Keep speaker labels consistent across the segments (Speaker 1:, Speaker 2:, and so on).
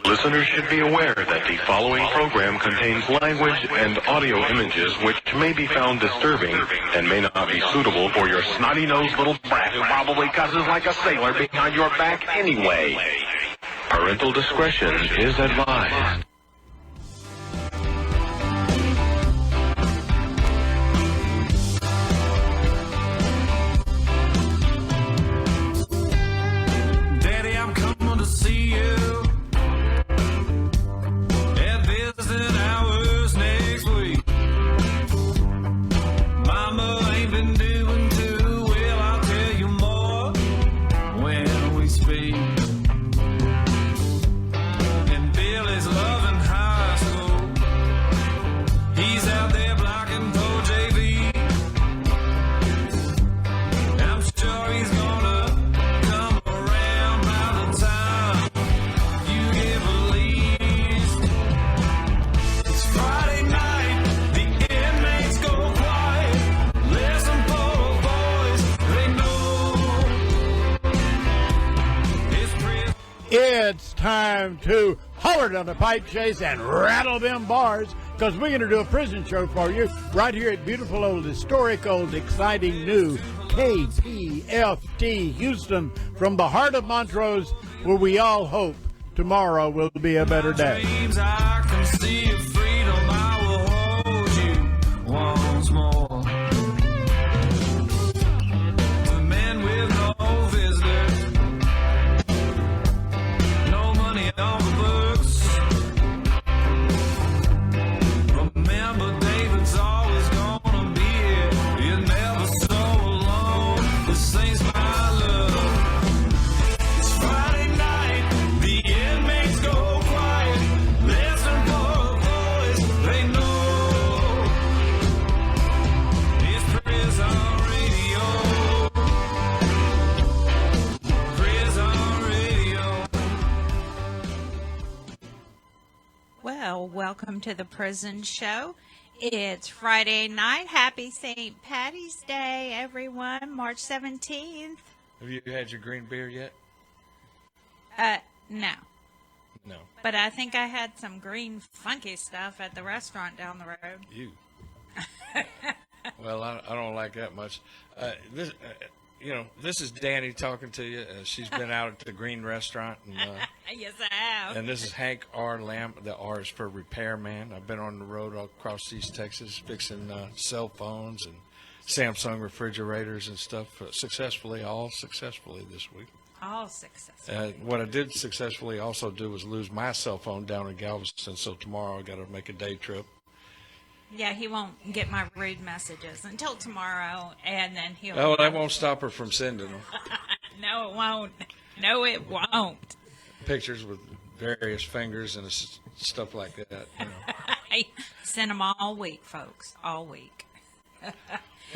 Speaker 1: Listeners should be aware that the following program contains language and audio images which may be found disturbing and may not be suitable for your snotty-nosed little brat who probably cusses like a sailor behind your back anyway. Parental discretion is advised.
Speaker 2: Daddy, I'm coming to see you. At visiting hours next week. Mama ain't been doing too well. I'll tell you more when we speak. And Billy's loving high school. He's out there blocking for JV. I'm sure he's gonna come around by the time you get released. It's Friday night, the inmates go quiet. Listen for boys, they know it's prison.
Speaker 3: It's time to holler down the pipe chase and rattle them bars, because we're going to do a prison show for you right here at beautiful old, historic old, exciting new KPFT Houston, from the heart of Montrose, where we all hope tomorrow will be a better day.
Speaker 2: Dreams, I can see your freedom. I will hold you once more. The men with no visitors, no money on the books. Remember, David's always gonna be here. You're never so alone. This ain't my love. It's Friday night, the inmates go quiet. Listen for a voice they know. It's prison radio. Prison radio.
Speaker 4: Well, welcome to the prison show. It's Friday night. Happy St. Patty's Day, everyone. March 17th.
Speaker 5: Have you had your green beer yet?
Speaker 4: No.
Speaker 5: No.
Speaker 4: But I think I had some green funky stuff at the restaurant down the road.
Speaker 5: You. Well, I don't like that much. This is Dani talking to you. She's been out at the Green Restaurant, and
Speaker 4: Yes, I have.
Speaker 5: and this is Hank R. Lamb. The R is for repairman. I've been on the road all across East Texas fixing cell phones and Samsung refrigerators and stuff all successfully this week.
Speaker 4: All successful.
Speaker 5: What I did successfully also do was lose my cell phone down in Galveston, so tomorrow I got to make a day trip.
Speaker 4: Yeah, he won't get my rude messages until tomorrow, and then he'll...
Speaker 5: Oh, that won't stop her from sending them.
Speaker 4: No, it won't. No, it won't.
Speaker 5: Pictures with various fingers and stuff like that. You know.
Speaker 4: I send them all week, folks. All week.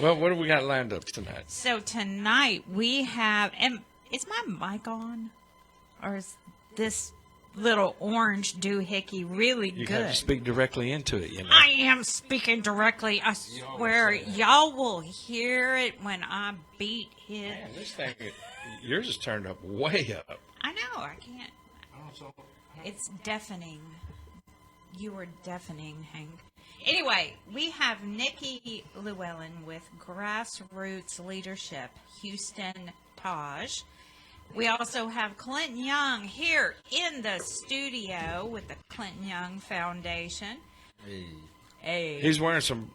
Speaker 5: Well, what do we got lined up tonight?
Speaker 4: So tonight we have... And is my mic on? Or is this little orange doohickey really
Speaker 5: You
Speaker 4: good?
Speaker 5: have to speak directly into it, you know.
Speaker 4: I am speaking directly. I swear, y'all will hear it when I beat his...
Speaker 5: Man, this thing, yours is turned up way up.
Speaker 4: I know, I can't. It's deafening. You were deafening, Hank. Anyway, we have Nikki Luellen with Grassroots Leadership, Houston Taj. We also have Clinton Young here in the studio with the Clinton Young Foundation. Hey.
Speaker 5: He's wearing some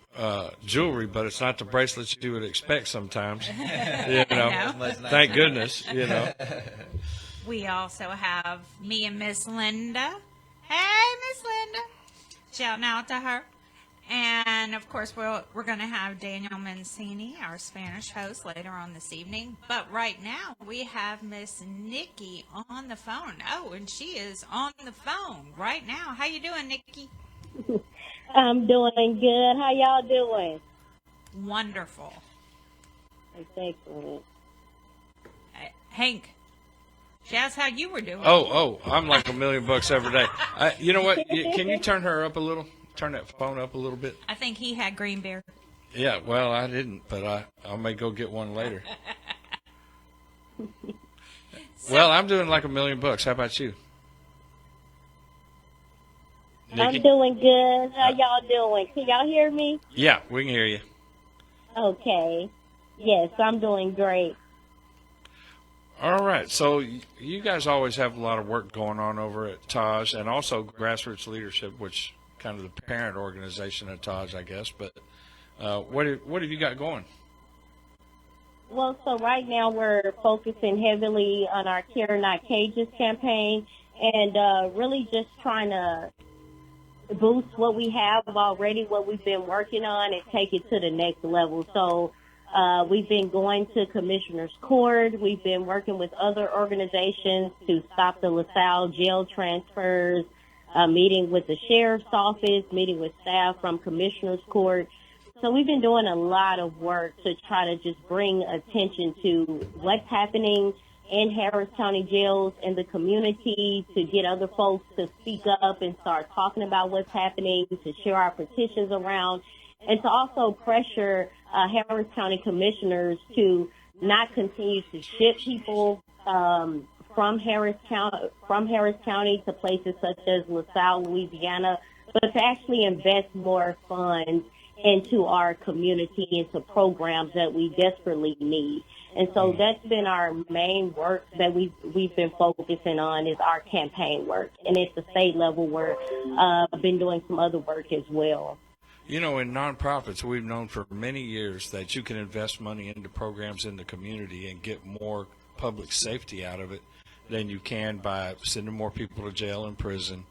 Speaker 5: jewelry, but it's not the bracelets you would expect sometimes. You know,
Speaker 4: No.
Speaker 5: thank goodness, you know.
Speaker 4: We also have me and Miss Linda. Hey, Miss Linda. Shouting out to her. And, of course, we're going to have Daniel Minisini, our Spanish host, later on this evening. But right now, we have Miss Nikki on the phone. Oh, and she is on the phone right now. How you doing, Nikki?
Speaker 6: I'm doing good. How y'all doing?
Speaker 4: Wonderful.
Speaker 6: That's excellent.
Speaker 4: Hank, she asked how you were doing.
Speaker 5: Oh, I'm like $1,000,000 every day. You know what? Can you turn her up a little? Turn that phone up a little bit.
Speaker 4: I think he had green beer.
Speaker 5: Yeah, well, I didn't, but I may go get one later. Well, I'm doing like $1,000,000. How about you? Nikki?
Speaker 6: I'm doing good. How y'all doing? Can y'all hear me?
Speaker 5: Yeah, we can hear you.
Speaker 6: Okay. Yes, I'm doing great.
Speaker 5: All right. So you guys always have a lot of work going on over at Taj, and also Grassroots Leadership, which kind of the parent organization at Taj, I guess. But what have you got going?
Speaker 6: Well, so right now we're focusing heavily on our Care Not Cages campaign and really just trying to boost what we have already, what we've been working on, and take it to the next level. So we've been going to Commissioner's Court. We've been working with other organizations to stop the LaSalle jail transfers, meeting with the sheriff's office, meeting with staff from Commissioner's Court. So we've been doing a lot of work to try to just bring attention to what's happening in Harris County jails and the community, to get other folks to speak up and start talking about what's happening, to share our petitions around, and to also pressure Harris County commissioners to not continue to ship people from Harris County to places such as LaSalle, Louisiana, but to actually invest more funds into our community, into programs that we desperately need. And so that's been our main work that we've been focusing on, is our campaign work. And at the state level, I've been doing some other work as well.
Speaker 5: You know, in nonprofits, we've known for many years that you can invest money into programs in the community and get more public safety out of it than you can by sending more people to jail and prison,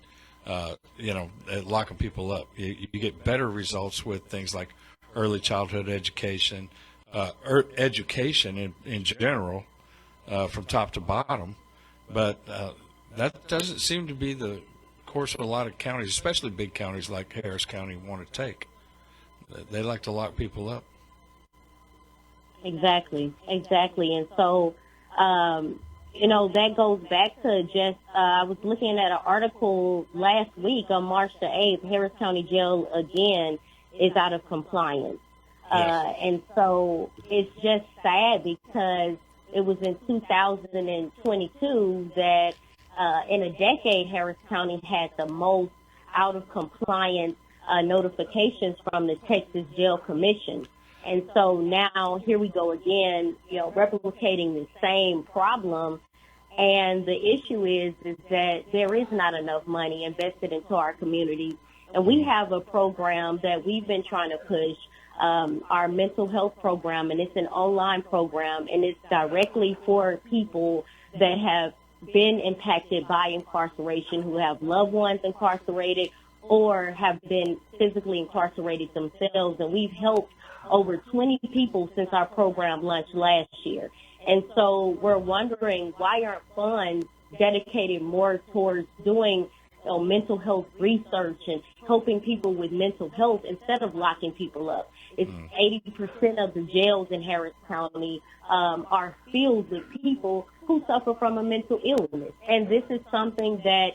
Speaker 5: locking people up. You get better results with things like early childhood education, education in general, from top to bottom. But that doesn't seem to be the course a lot of counties, especially big counties like Harris County, want to take. They like to lock people up.
Speaker 6: Exactly. And so, that goes back to just, I was looking at an article last week on March the 8th, Harris County Jail, again, is out of compliance.
Speaker 5: Yes.
Speaker 6: And so it's just sad because it was in 2022 that in a decade, Harris County had the most out of compliance notifications from the Texas Jail Commission. And so now here we go again, replicating the same problem. And the issue is that there is not enough money invested into our community. And we have a program that we've been trying to push, our mental health program, and it's an online program, and it's directly for people that have been impacted by incarceration, who have loved ones incarcerated or have been physically incarcerated themselves. And we've helped over 20 people since our program launched last year. And so we're wondering, why aren't funds dedicated more towards doing mental health research and helping people with mental health instead of locking people up? It's 80% of the jails in Harris County are filled with people who suffer from a mental illness. And this is something that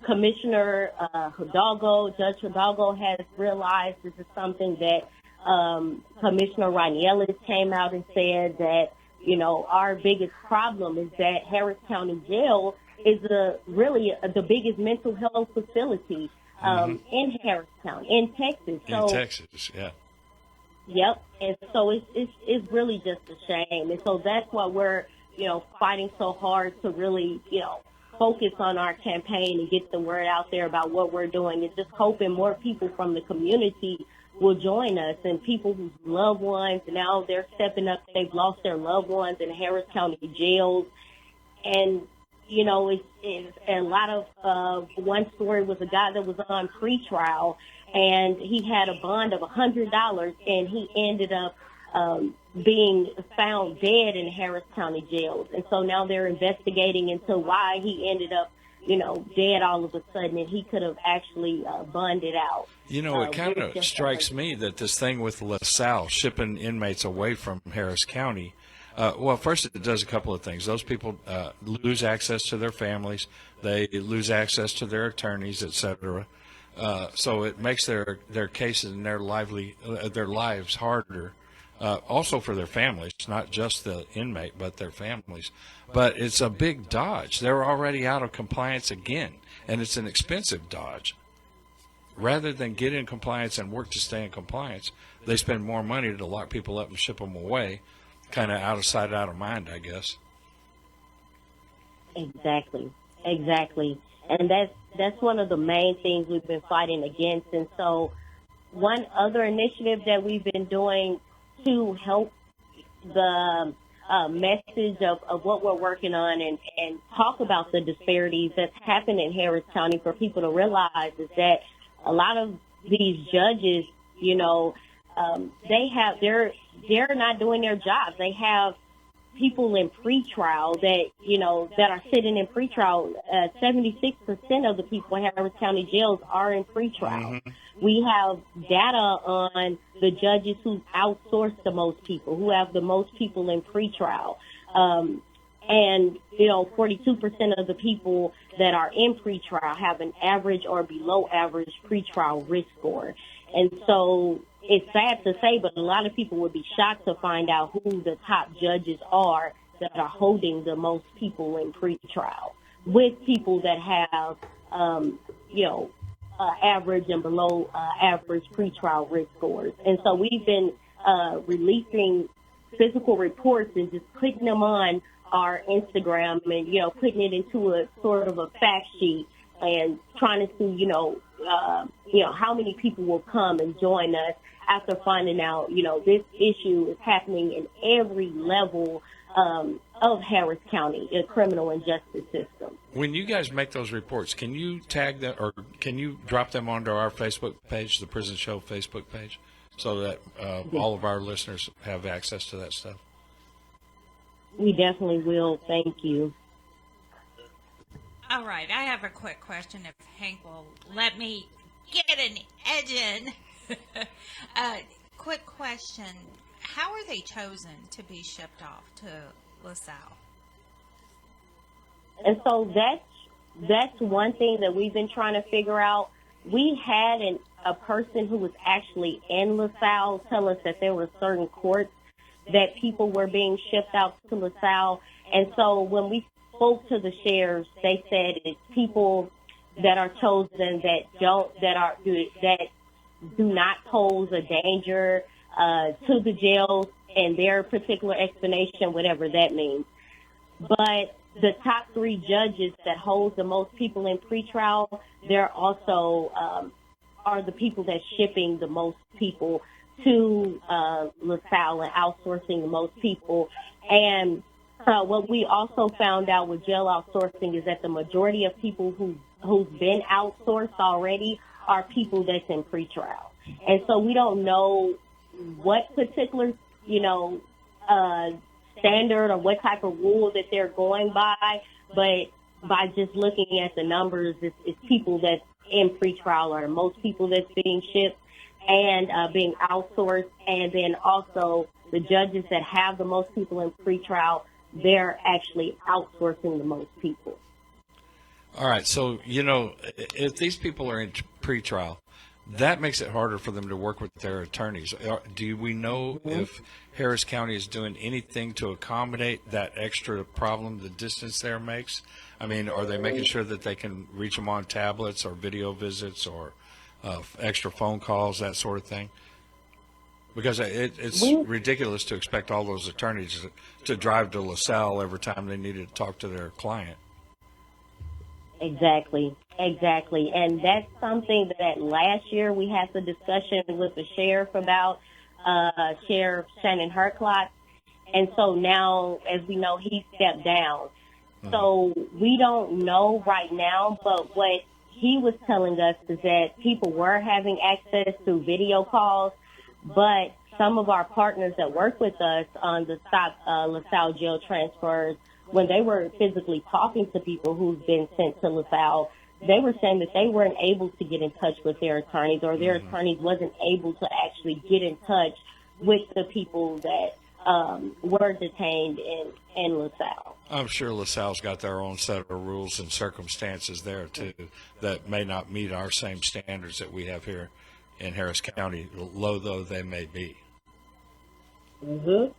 Speaker 6: Commissioner Judge Hidalgo has realized. This is something that Commissioner Ronnie Ellis came out and said that, our biggest problem is that Harris County Jail is really the biggest mental health facility in Harris County, in Texas.
Speaker 5: In Texas, yeah.
Speaker 6: Yep. And so it's really just a shame. And so that's why we're, fighting so hard to really, focus on our campaign and get the word out there about what we're doing, and just hoping more people from the community will join us, and people whose loved ones, now they're stepping up, they've lost their loved ones in Harris County jails. And, it's a lot of, one story was a guy that was on pretrial, and he had a bond of $100, and he ended up being found dead in Harris County jails. And so now they're investigating into why he ended up, dead all of a sudden, and he could have actually bonded out.
Speaker 5: It kind of strikes me that this thing with LaSalle shipping inmates away from Harris County, first it does a couple of things. Those people lose access to their families. They lose access to their attorneys, et cetera. So it makes their cases and their lives harder. Also for their families, not just the inmate, but their families. But it's a big dodge. They're already out of compliance again. and it's an expensive dodge. Rather than get in compliance and work to stay in compliance, they spend more money to lock people up and ship them away, kind of out of sight, out of mind, I guess.
Speaker 6: Exactly. And that's one of the main things we've been fighting against. And so one other initiative that we've been doing to help the message of what we're working on and talk about the disparities that's happened in Harris County for people to realize is that a lot of these judges, you know, they're not doing their jobs. They have people in pretrial that, you know, that are sitting in pretrial. 76% of the people in Harris County jails are in pretrial. Mm-hmm. We have data on the judges who outsource the most people, who have the most people in pretrial. And, you know, 42% of the people that are in pretrial have an average or below average pretrial risk score. And so it's sad to say, but a lot of people would be shocked to find out who the top judges are that are holding the most people in pretrial, with people that have, you know, average and below average pretrial risk scores. And so we've been releasing physical reports and just putting them on our Instagram and, you know, putting it into a sort of a fact sheet and trying to see, you know, how many people will come and join us after finding out, you know, this issue is happening in every level of Harris County, the criminal and justice system.
Speaker 5: When you guys make those reports, can you tag them or can you drop them onto our Facebook page, the Prison Show Facebook page, so that all of our listeners have access to that stuff?
Speaker 6: We definitely will. Thank you.
Speaker 4: All right, I have a quick question if Hank will let me get an edge in. Quick question. How are they chosen to be shipped off to LaSalle?
Speaker 6: And so that's one thing that we've been trying to figure out. We had a person who was actually in LaSalle tell us that there were certain courts that people were being shipped out to LaSalle. And so when we spoke to the sheriffs, they said it's people that are chosen that do not pose a danger to the jails and their particular explanation, whatever that means. But the top three judges that hold the most people in pretrial, they're also are the people that's shipping the most people to LaSalle and outsourcing the most people. And what we also found out with jail outsourcing is that the majority of people who's been outsourced already are people that's in pretrial. And so we don't know what particular, you know, standard or what type of rule that they're going by, but by just looking at the numbers, it's people that's in pretrial are most people that's being shipped and being outsourced. And then also the judges that have the most people in pretrial, they're actually outsourcing the most people.
Speaker 5: All right. So, you know, if these people are in pretrial, that makes it harder for them to work with their attorneys. Do we know if Harris County is doing anything to accommodate that extra problem the distance there makes? I mean, are they making sure that they can reach them on tablets or video visits or extra phone calls, that sort of thing? Because it's ridiculous to expect all those attorneys to drive to LaSalle every time they need to talk to their client.
Speaker 6: Exactly. And that's something that last year we had the discussion with the sheriff about, Sheriff Shannon Herclott. And so now, as we know, he stepped down. Mm-hmm. So we don't know right now, but what he was telling us is that people were having access to video calls, but some of our partners that work with us on the Stop LaSalle jail transfers, when they were physically talking to people who've been sent to LaSalle, they were saying that they weren't able to get in touch with their attorneys, or their attorneys wasn't able to actually get in touch with the people that were detained in LaSalle.
Speaker 5: I'm sure LaSalle's got their own set of rules and circumstances there, too, that may not meet our same standards that we have here in Harris County, low though they may be.
Speaker 6: Mm-hmm.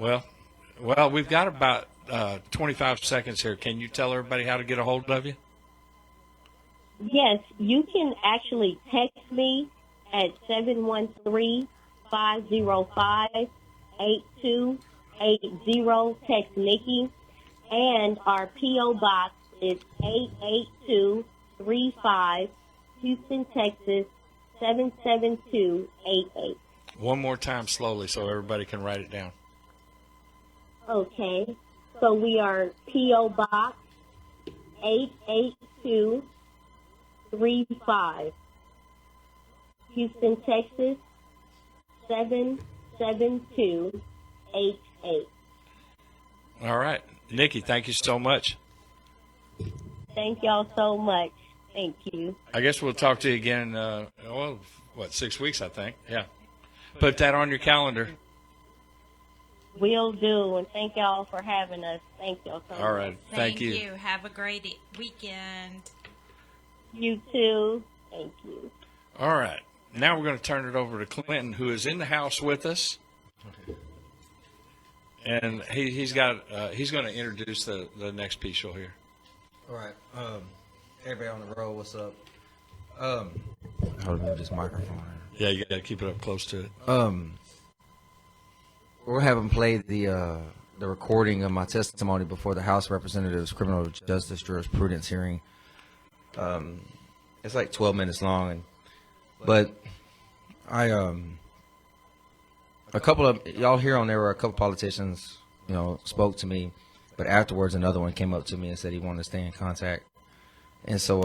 Speaker 5: Well, we've got about 25 seconds here. Can you tell everybody how to get a hold of you?
Speaker 6: Yes, you can actually text me at 713-505-8280. Text Nikki. And our P.O. Box is 88235, Houston, Texas, 77288.
Speaker 5: One more time slowly so everybody can write it down.
Speaker 6: Okay. So we are P.O. Box 88235, Houston, Texas, 77288.
Speaker 5: All right. Nikki, thank you so much.
Speaker 6: Thank y'all so much. Thank you.
Speaker 5: I guess we'll talk to you again, 6 weeks, I think. Yeah. Put that on your calendar.
Speaker 6: Will do, and thank y'all for having us. Thank y'all so much.
Speaker 5: All right. Thank you.
Speaker 4: Have a great weekend.
Speaker 6: You too. Thank you.
Speaker 5: All right. Now we're going to turn it over to Clinton, who is in the house with us. And he's going to introduce the next piece you'll hear.
Speaker 7: All right. Everybody on the road, what's up? Hold on, move this microphone.
Speaker 5: Yeah, you got to keep it up close to it.
Speaker 7: We're having played the recording of my testimony before the House Representatives Criminal Justice Jurisprudence hearing. It's like 12 minutes long, but a couple of y'all here on there were a couple politicians, spoke to me, but afterwards another one came up to me and said he wanted to stay in contact, and so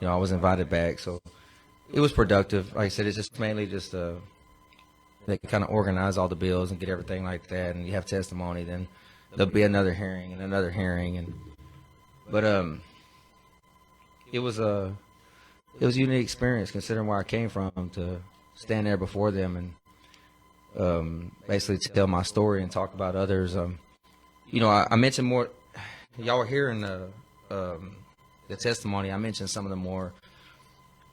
Speaker 7: I was invited back. So it was productive. Like I said, it's just mainly just they kind of organize all the bills and get everything like that, and you have testimony. Then there'll be another hearing and another hearing, but it was a unique experience considering where I came from to stand there before them and basically tell my story and talk about others. I mentioned more. Y'all were hearing the testimony. I mentioned some of the more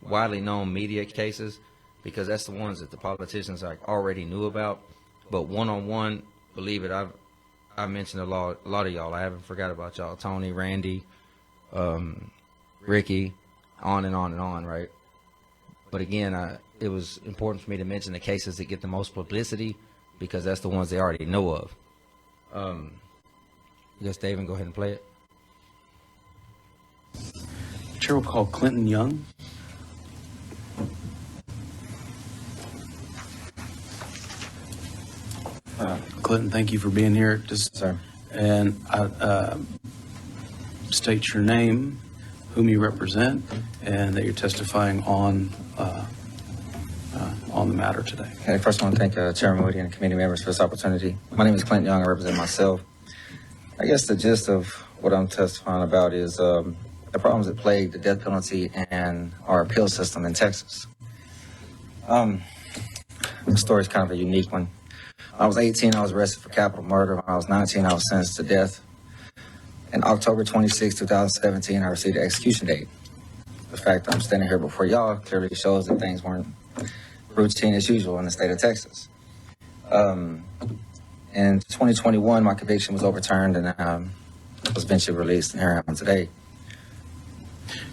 Speaker 7: widely known media cases because that's the ones that the politicians already knew about. But one-on-one, believe it, I mentioned a lot of y'all. I haven't forgot about y'all. Tony, Randy, Ricky, on and on and on, right? But again, it was important for me to mention the cases that get the most publicity because that's the ones they already know of. I guess David, go ahead and play it.
Speaker 8: Chair will call Clinton Young. Clinton, thank you for being here.
Speaker 7: Sir.
Speaker 8: And state your name, whom you represent, and that you're testifying on the matter today.
Speaker 7: Okay, first I want to thank Chairman Moody and the committee members for this opportunity. My name is Clinton Young. I represent myself. I guess the gist of what I'm testifying about is the problems that plague the death penalty and our appeal system in Texas. The story is kind of a unique one. When I was 18, I was arrested for capital murder. When I was 19, I was sentenced to death. In October 26, 2017, I received an execution date. The fact that I'm standing here before y'all clearly shows that things weren't routine as usual in the state of Texas. In 2021, my conviction was overturned and was eventually released, and here I am today.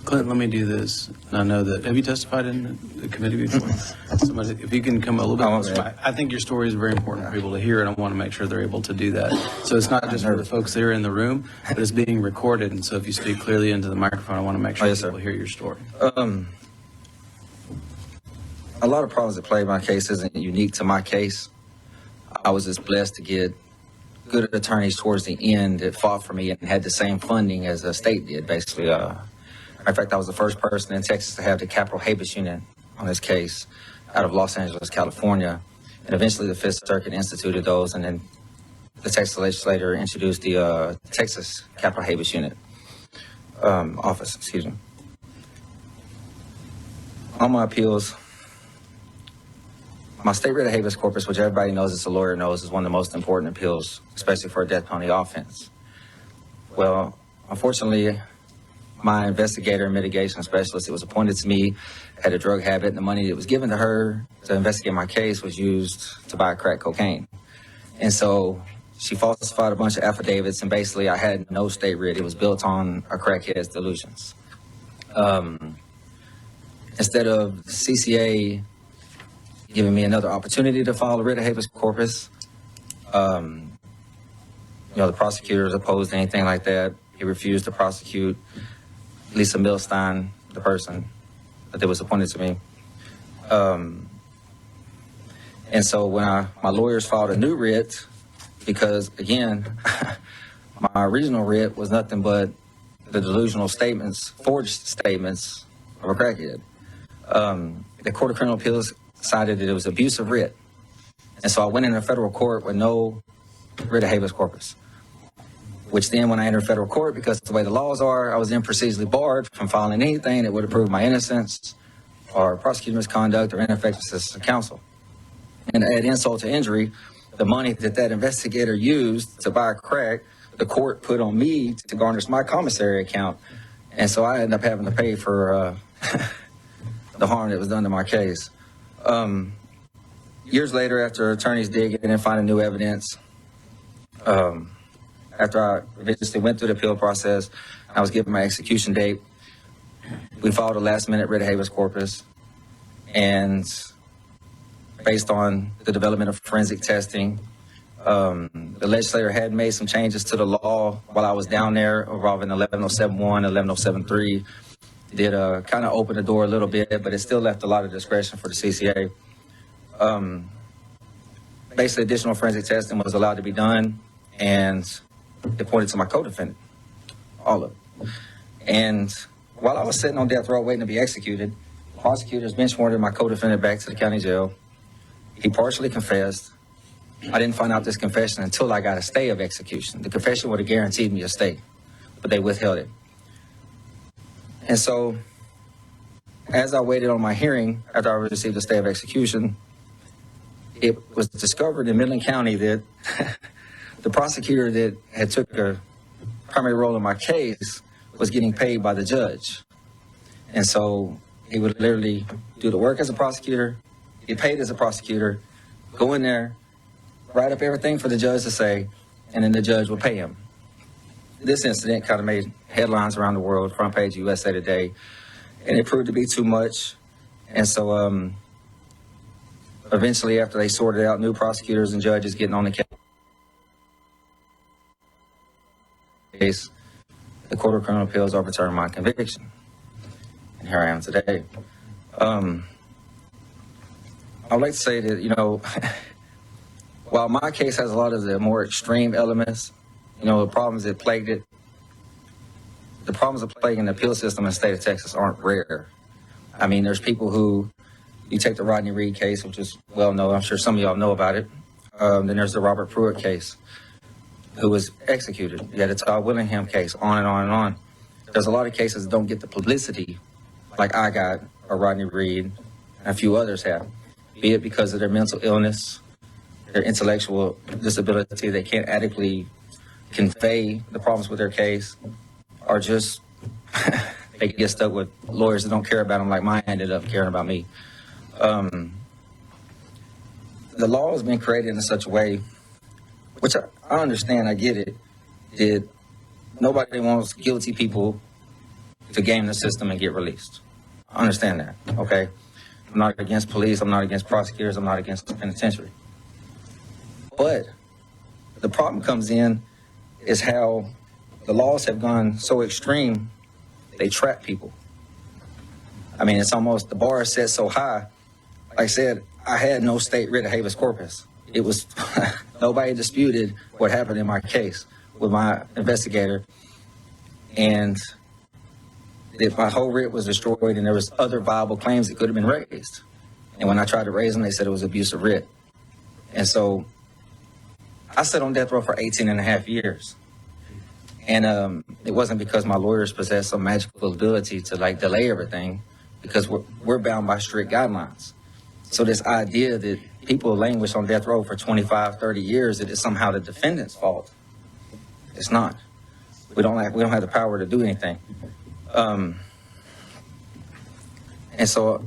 Speaker 8: Clinton, let me do this. And I know that, have you testified in the committee before? Somebody, if you can come a little bit closer. I think your story is very important for people to hear, and I want to make sure they're able to do that. So it's not just for the folks here in the room, but it's being recorded. And so if you speak clearly into the microphone, I want to make sure people hear your story.
Speaker 7: A lot of problems that plague my case isn't unique to my case. I was just blessed to get good attorneys towards the end that fought for me and had the same funding as the state did, basically. In fact, I was the first person in Texas to have the capital habeas unit on this case out of Los Angeles, California. And eventually the Fifth Circuit instituted those, and then the Texas legislature introduced the Texas capital habeas unit office, excuse me. On my appeals, my state writ of habeas corpus, which everybody knows as a lawyer knows, is one of the most important appeals, especially for a death penalty offense. Well, unfortunately, my investigator and mitigation specialist that was appointed to me had a drug habit, and the money that was given to her to investigate my case was used to buy crack cocaine. And so she falsified a bunch of affidavits, and basically I had no state writ. It was built on a crackhead's delusions. Instead of the CCA giving me another opportunity to file a writ of habeas corpus, the prosecutors opposed anything like that. He refused to prosecute Lisa Milstein, the person that was appointed to me. And so when my lawyers filed a new writ, because again, my original writ was nothing but the delusional statements, forged statements of a crackhead. The Court of Criminal Appeals decided that it was abuse of writ. And so I went into federal court with no writ of habeas corpus, which then when I entered federal court, because of the way the laws are, I was then procedurally barred from filing anything that would have proved my innocence or prosecutor misconduct or ineffective assistance of counsel. And to add insult to injury, the money that investigator used to buy crack, the court put on me to garnish my commissary account. And so I ended up having to pay for the harm that was done to my case. Years later, after attorneys digging and finding new evidence, after I eventually went through the appeal process, I was given my execution date. We filed a last-minute writ of habeas corpus, and based on the development of forensic testing, the legislator had made some changes to the law while I was down there involving 11071, 11073. Did kind of open the door a little bit, but it still left a lot of discretion for the CCA. Basically, additional forensic testing was allowed to be done, and it pointed to my co-defendant, all of it. And while I was sitting on death row waiting to be executed, prosecutors bench warranted my co-defendant back to the county jail. He partially confessed. I didn't find out this confession until I got a stay of execution. The confession would have guaranteed me a stay, but they withheld it. And so, as I waited on my hearing after I received a stay of execution, it was discovered in Midland County that the prosecutor that had took a primary role in my case was getting paid by the judge. And so he would literally do the work as a prosecutor, get paid as a prosecutor, go in there, write up everything for the judge to say, and then the judge would pay him. This incident kind of made headlines around the world, front page USA Today, and it proved to be too much. And so eventually, after they sorted out new prosecutors and judges getting on the case, the Court of Criminal Appeals overturned my conviction. And here I am today. I would like to say that, while my case has a lot of the more extreme elements, the problems that plagued it, the problems that plaguing the appeal system in the state of Texas aren't rare. I mean, there's people who, you take the Rodney Reed case, which is well known, I'm sure some of y'all know about it. Then there's the Robert Pruitt case, who was executed. You had the Todd Willingham case, on and on and on. There's a lot of cases that don't get the publicity like I got, or Rodney Reed, and a few others have, be it because of their mental illness, their intellectual disability, they can't adequately convey the problems with their case, or just they get stuck with lawyers that don't care about them like mine ended up caring about me. The law has been created in such a way, which I understand, I get it, that nobody wants guilty people to game the system and get released. I understand that, okay? I'm not against police, I'm not against prosecutors, I'm not against the penitentiary. But the problem comes in is how the laws have gone so extreme, they trap people. I mean, it's almost, the bar is set so high. Like I said, I had no state writ of habeas corpus. It was, nobody disputed what happened in my case with my investigator. And my whole writ was destroyed, and there was other viable claims that could have been raised. And when I tried to raise them, they said it was abuse of writ. And so I sat on death row for 18 and a half years. And it wasn't because my lawyers possessed some magical ability to delay everything, because we're bound by strict guidelines. So this idea that people languish on death row for 25, 30 years, that it's somehow the defendant's fault. It's not. We don't have the power to do anything. And so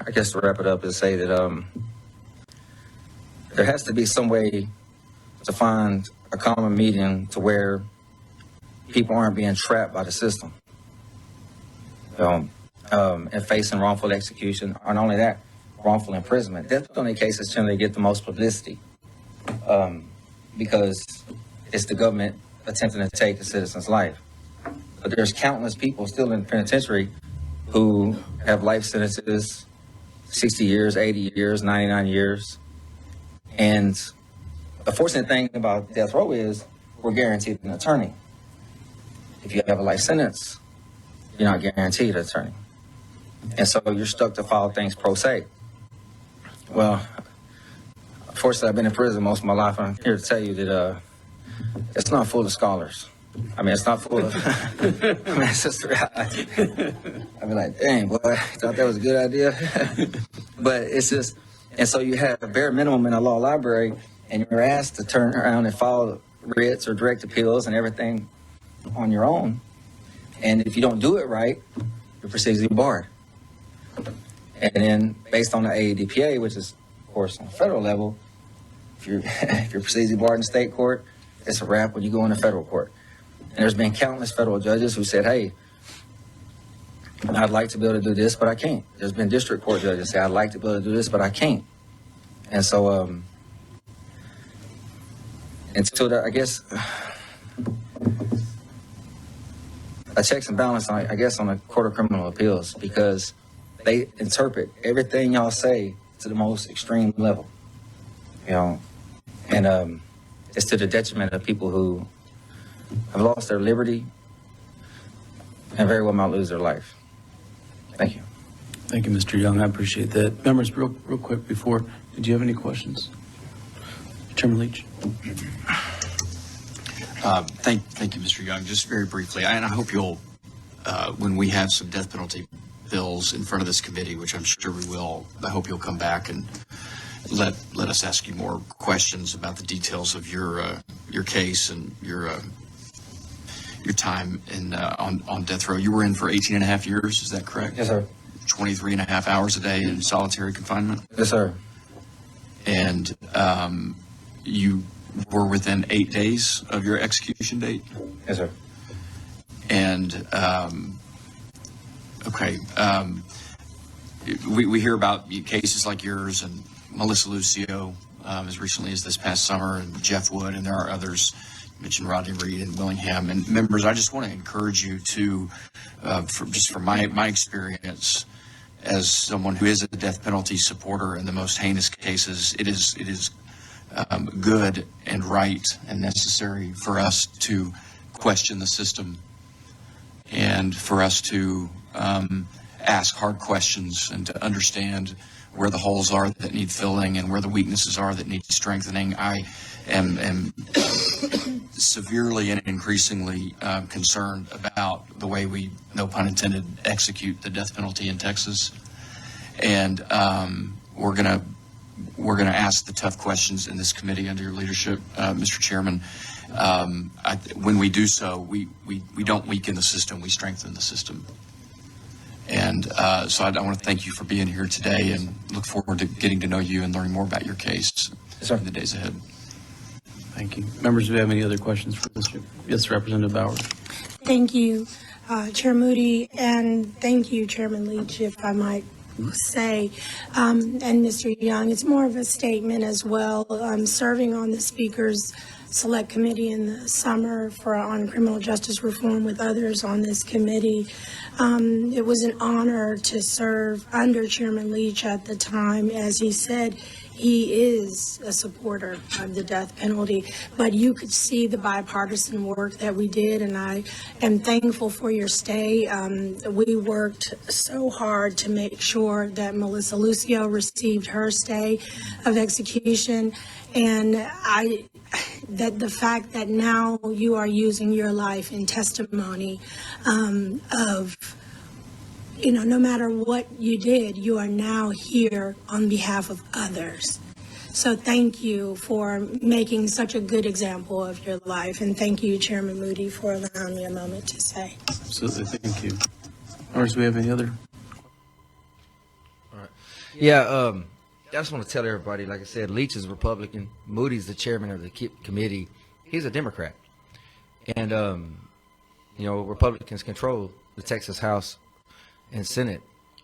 Speaker 7: I guess to wrap it up is say that there has to be some way to find a common medium to where people aren't being trapped by the system. and facing wrongful execution, or not only that, wrongful imprisonment. Death penalty cases generally get the most publicity because it's the government attempting to take a citizen's life. But there's countless people still in the penitentiary who have life sentences, 60 years, 80 years, 99 years. And the fortunate thing about death row is we're guaranteed an attorney. If you have a life sentence, you're not guaranteed an attorney. And so you're stuck to file things pro se. Well, unfortunately, I've been in prison most of my life. I'm here to tell you that it's not full of scholars. I mean, it's not full of, I mean, it's just the reality. I'd be like, dang, boy, I thought that was a good idea. But it's just, and so you have a bare minimum in a law library, and you're asked to turn around and file writs or direct appeals and everything on your own. And if you don't do it right, you're procedurally barred. And then based on the AEDPA, which is, of course, on the federal level, if you're procedurally barred in state court, it's a wrap when you go into federal court. And there's been countless federal judges who said, hey, I'd like to be able to do this, but I can't. There's been district court judges say, I'd like to be able to do this, but I can't. And so, until that, I guess, a checks and balance, I guess, on the Court of Criminal Appeals, because they interpret everything y'all say to the most extreme level, you know, and it's to the detriment of people who have lost their liberty and very well might lose their life. Thank you.
Speaker 8: Thank you, Mr. Young. I appreciate that. Members, real quick before, did you have any questions? Chairman Leach.
Speaker 9: Thank you, Mr. Young. Just very briefly, and I hope you'll, when we have some death penalty bills in front of this committee, which I'm sure we will, I hope you'll come back and let us ask you more questions about the details of your case and your time in on death row. You were in for 18 and a half years, is that correct?
Speaker 7: Yes, sir.
Speaker 9: 23 and a half hours a day in solitary confinement?
Speaker 7: Yes, sir.
Speaker 9: And you were within 8 days of your execution date?
Speaker 7: Yes, sir.
Speaker 9: And, okay, we hear about cases like yours and Melissa Lucio as recently as this past summer, and Jeff Wood, and there are others. You mentioned Rodney Reed and Willingham. And members, I just want to encourage you to, from my experience as someone who is a death penalty supporter in the most heinous cases, it is good and right and necessary for us to question the system and for us to ask hard questions and to understand where the holes are that need filling and where the weaknesses are that need strengthening. I am severely and increasingly concerned about the way we, no pun intended, execute the death penalty in Texas. And we're gonna ask the tough questions in this committee under your leadership, Mr. Chairman. When we do so, we don't weaken the system, we strengthen the system. And so I want to thank you for being here today and look forward to getting to know you and learning more about your case in the days ahead.
Speaker 8: Thank you. Members, do we have any other questions for Mr. Yes, Representative Bowers.
Speaker 10: Thank you, Chair Moody, and thank you, Chairman Leach, if I might say, and Mr. Young. It's more of a statement as well. Serving on the Speaker's Select Committee in the summer on criminal justice reform with others on this committee. It was an honor to serve under Chairman Leach at the time. As he said, he is a supporter of the death penalty, but you could see the bipartisan work that we did, and I am thankful for your stay. We worked so hard to make sure that Melissa Lucio received her stay of execution, and that the fact that now you are using your life in testimony of, no matter what you did, you are now here on behalf of others. So thank you for making such a good example of your life. And thank you, Chairman Moody, for allowing me a moment to say.
Speaker 8: Absolutely. Thank you. Members, do we have any other?
Speaker 7: All right. Yeah, I just want to tell everybody, like I said, Leach is Republican. Moody's the chairman of the committee. He's a Democrat. And, Republicans control the Texas House and Senate,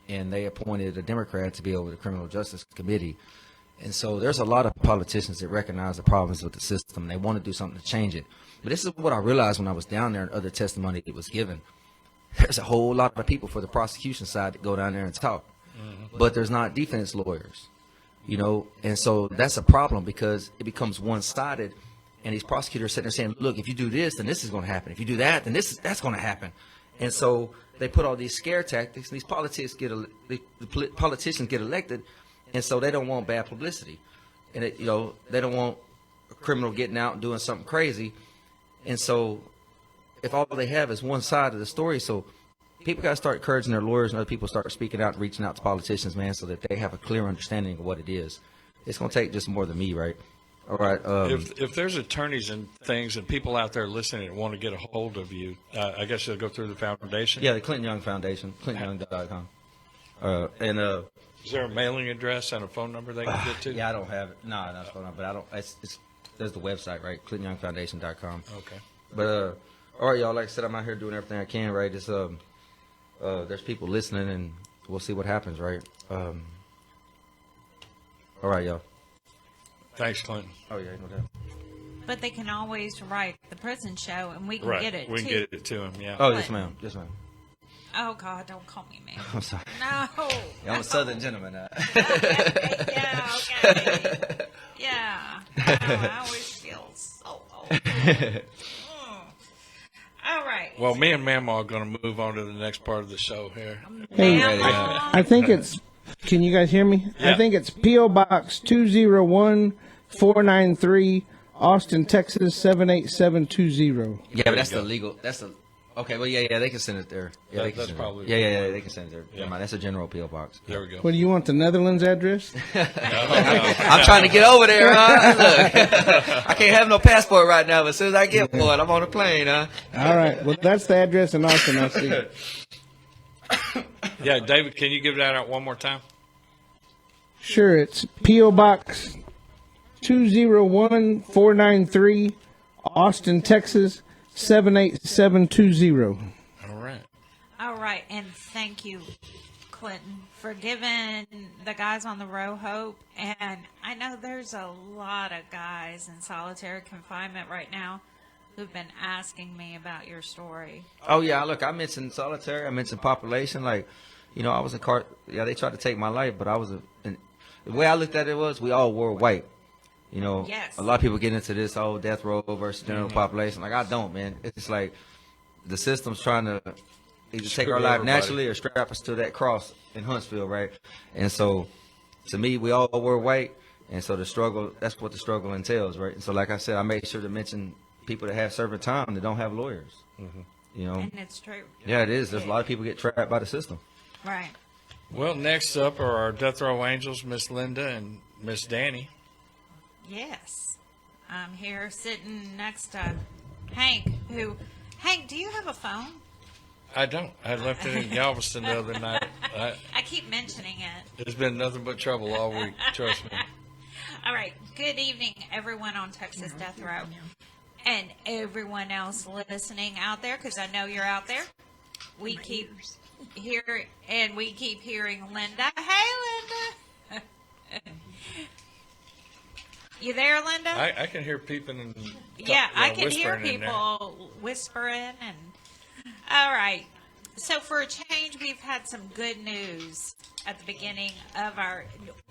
Speaker 7: and they appointed a Democrat to be over the Criminal Justice Committee. And so there's a lot of politicians that recognize the problems with the system. They want to do something to change it. But this is what I realized when I was down there and other testimony that was given. There's a whole lot of people for the prosecution side that go down there and talk. But there's not defense lawyers, you know. And so that's a problem because it becomes one-sided. And these prosecutors sitting there saying, look, if you do this, then this is going to happen. If you do that, then that's going to happen. And so they put all these scare tactics. And these politicians get elected, and so they don't want bad publicity. And, you know, they don't want a criminal getting out and doing something crazy. And so if all they have is one side of the story, so people got to start encouraging their lawyers and other people start speaking out and reaching out to politicians, man, so that they have a clear understanding of what it is. It's going to take just more than me, right? All right.
Speaker 5: If there's attorneys and things and people out there listening that want to get a hold of you, I guess they'll go through the foundation?
Speaker 7: Yeah, the Clinton Young Foundation, ClintonYoung.com.
Speaker 5: Is there a mailing address and a phone number they can get to?
Speaker 7: Yeah, I don't have it. No, not a phone number, but I don't. There's the website, right? ClintonYoungFoundation.com.
Speaker 5: Okay.
Speaker 7: But all right, y'all. Like I said, I'm out here doing everything I can, right? It's there's people listening, and we'll see what happens, right? All right, y'all.
Speaker 5: Thanks, Clinton.
Speaker 7: Oh yeah, no doubt.
Speaker 4: But they can always write the prison show, and we can
Speaker 5: Right.
Speaker 4: get it
Speaker 5: We can
Speaker 4: too.
Speaker 5: get it to him, yeah.
Speaker 7: Oh yes, ma'am. Yes, ma'am.
Speaker 4: Oh God, don't call me ma'am.
Speaker 7: I'm sorry.
Speaker 4: No.
Speaker 7: Yeah, I'm a Southern gentleman now.
Speaker 4: Yeah. Okay. Yeah. Oh, I always feel so old. All right.
Speaker 5: Well, me and Mama are going to move on to the next part of the show here.
Speaker 11: Hey,
Speaker 4: Mama.
Speaker 11: I think it's. Can you guys hear me?
Speaker 5: Yeah.
Speaker 11: I think it's P.O. Box 201-493, Austin, Texas 78720.
Speaker 7: Yeah, but that's the legal. That's the. Okay, well, yeah, they can send it there. Yeah, they can
Speaker 5: That's
Speaker 7: send
Speaker 5: probably-
Speaker 7: it there. Yeah, they can send it there.
Speaker 5: Yeah.
Speaker 7: Never mind, that's a general PO box.
Speaker 5: There we go.
Speaker 11: What do you want? The Netherlands address?
Speaker 7: I'm trying to get over there, huh? Look, I can't have no passport right now, but as soon as I get one, I'm on a plane, huh?
Speaker 11: All right. Well, that's the address in Austin. I see.
Speaker 5: Yeah, David, can you give that out one more time?
Speaker 11: Sure. It's P.O. Box 201-493, Austin, Texas 78720.
Speaker 5: All right.
Speaker 4: All right, and thank you, Clinton, for giving the guys on the row hope. And I know there's a lot of guys in solitary confinement right now who've been asking me about your story.
Speaker 7: Oh yeah, look, I mentioned solitary. I mentioned population. Like, you know, I was in car. Yeah, they tried to take my life, but I was. The way I looked at it was, we all wore white. You know,
Speaker 4: Yes.
Speaker 7: a lot of people get into this whole death row versus general population. Like, I don't, man. It's like the system's trying to either take
Speaker 5: Screw
Speaker 7: our life
Speaker 5: everybody.
Speaker 7: naturally or strap us to that cross in Huntsville, right? And so, to me, we all were white, and so the struggle. That's what the struggle entails, right? And so, like I said, I made sure to mention people that have serving time that don't have lawyers. You know,
Speaker 4: And it's true.
Speaker 7: yeah, it is. There's a lot of people get trapped by the system.
Speaker 4: Right.
Speaker 5: Well, next up are our death row angels, Miss Linda and Miss Dani.
Speaker 4: Yes. I'm here sitting next to Hank, Hank, do you have a phone?
Speaker 5: I don't. I left it in Galveston the other night.
Speaker 4: I keep mentioning it.
Speaker 5: It's been nothing but trouble all week. Trust me.
Speaker 4: All right. Good evening, everyone on Texas Death Row. And everyone else listening out there, because I know you're out there. We keep hearing Linda. Hey, Linda. You there, Linda?
Speaker 5: I can hear peeping and
Speaker 4: Yeah, I can hear
Speaker 5: whispering in there.
Speaker 4: people whispering. And all right. So for a change, we've had some good news at the beginning of our.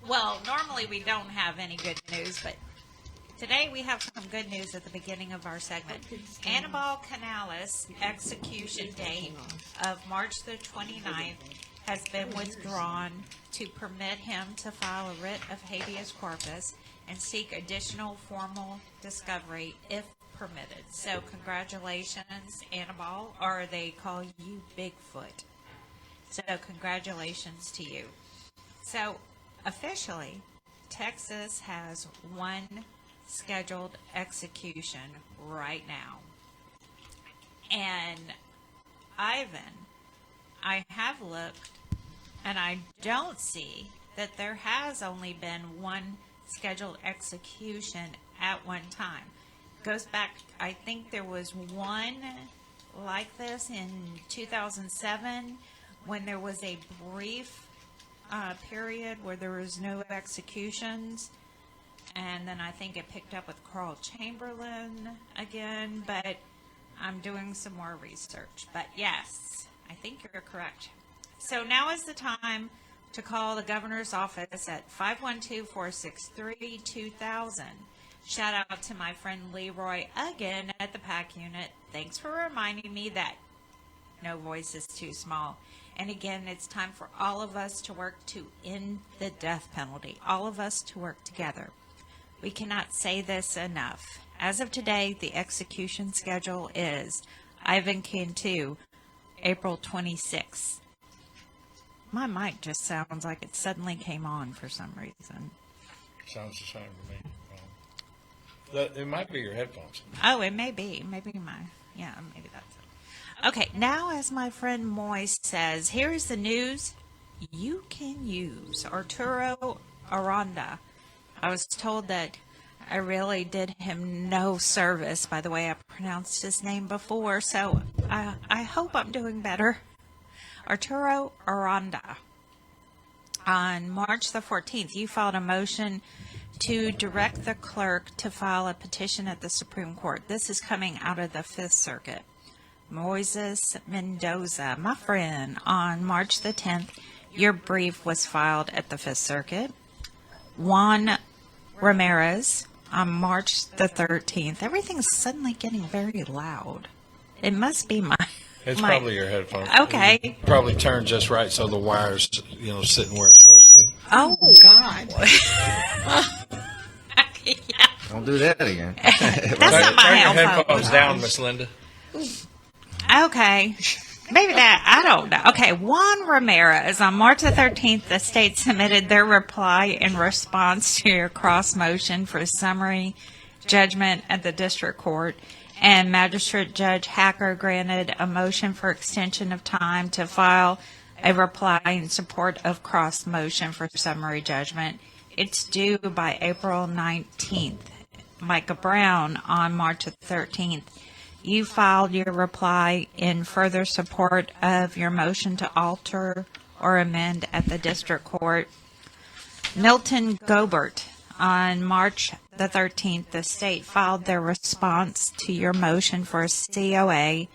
Speaker 4: Well, normally we don't have any good news, but today we have some good news at the beginning of our segment. Anibal Canales' execution date of March the 29th has been withdrawn to permit him to file a writ of habeas corpus and seek additional formal discovery if permitted. So congratulations, Anibal, or they call you Bigfoot. So congratulations to you. So officially, Texas has one scheduled execution right now. And Ivan, I have looked and I don't see that there has only been one scheduled execution at one time. Goes back, I think there was one like this in 2007 when there was a brief period where there was no executions, and then I think it picked up with Carl Chamberlain again, but I'm doing some more research. But yes, I think you're correct. So now is the time to call the governor's office at 512-463-2000. Shout out to my friend Leroy again at the PAC unit. Thanks for reminding me that no voice is too small. And again, it's time for all of us to work to end the death penalty. All of us to work together. We cannot say this enough. As of today, the execution schedule is Ivan Cantu, April 26th. My mic just sounds like it suddenly came on for some reason.
Speaker 5: Sounds the same to me. It might be your headphones.
Speaker 4: Oh, it may be. Maybe maybe that's it. Okay, now as my friend Moise says, here's the news you can use. Arturo Aranda. I was told that I really did him no service by the way I pronounced his name before, so I hope I'm doing better. Arturo Aranda. On March the 14th, you filed a motion to direct the clerk to file a petition at the Supreme Court. This is coming out of the Fifth Circuit. Moises Mendoza, my friend, on March the 10th, your brief was filed at the Fifth Circuit. Juan Ramirez, on March the 13th. Everything's suddenly getting very loud. It must be my...
Speaker 5: It's probably your headphones.
Speaker 4: Okay.
Speaker 5: You probably turned just right so the wire's, sitting where it's supposed to.
Speaker 4: Oh, God. Yeah.
Speaker 7: Don't do that again.
Speaker 4: That's not my
Speaker 5: Turn your
Speaker 4: headphones.
Speaker 5: headphones down, Miss Linda.
Speaker 4: Okay. Maybe that, I don't know. Okay, Juan Ramirez, on March the 13th, the state submitted their reply in response to your cross motion for summary judgment at the district court, and Magistrate Judge Hacker granted a motion for extension of time to file a reply in support of cross motion for summary judgment. It's due by April 19th. Micah Brown, on March the 13th, you filed your reply in further support of your motion to alter or amend at the district court. Milton Gobert, on March the 13th, the state filed their response to your motion for a COA.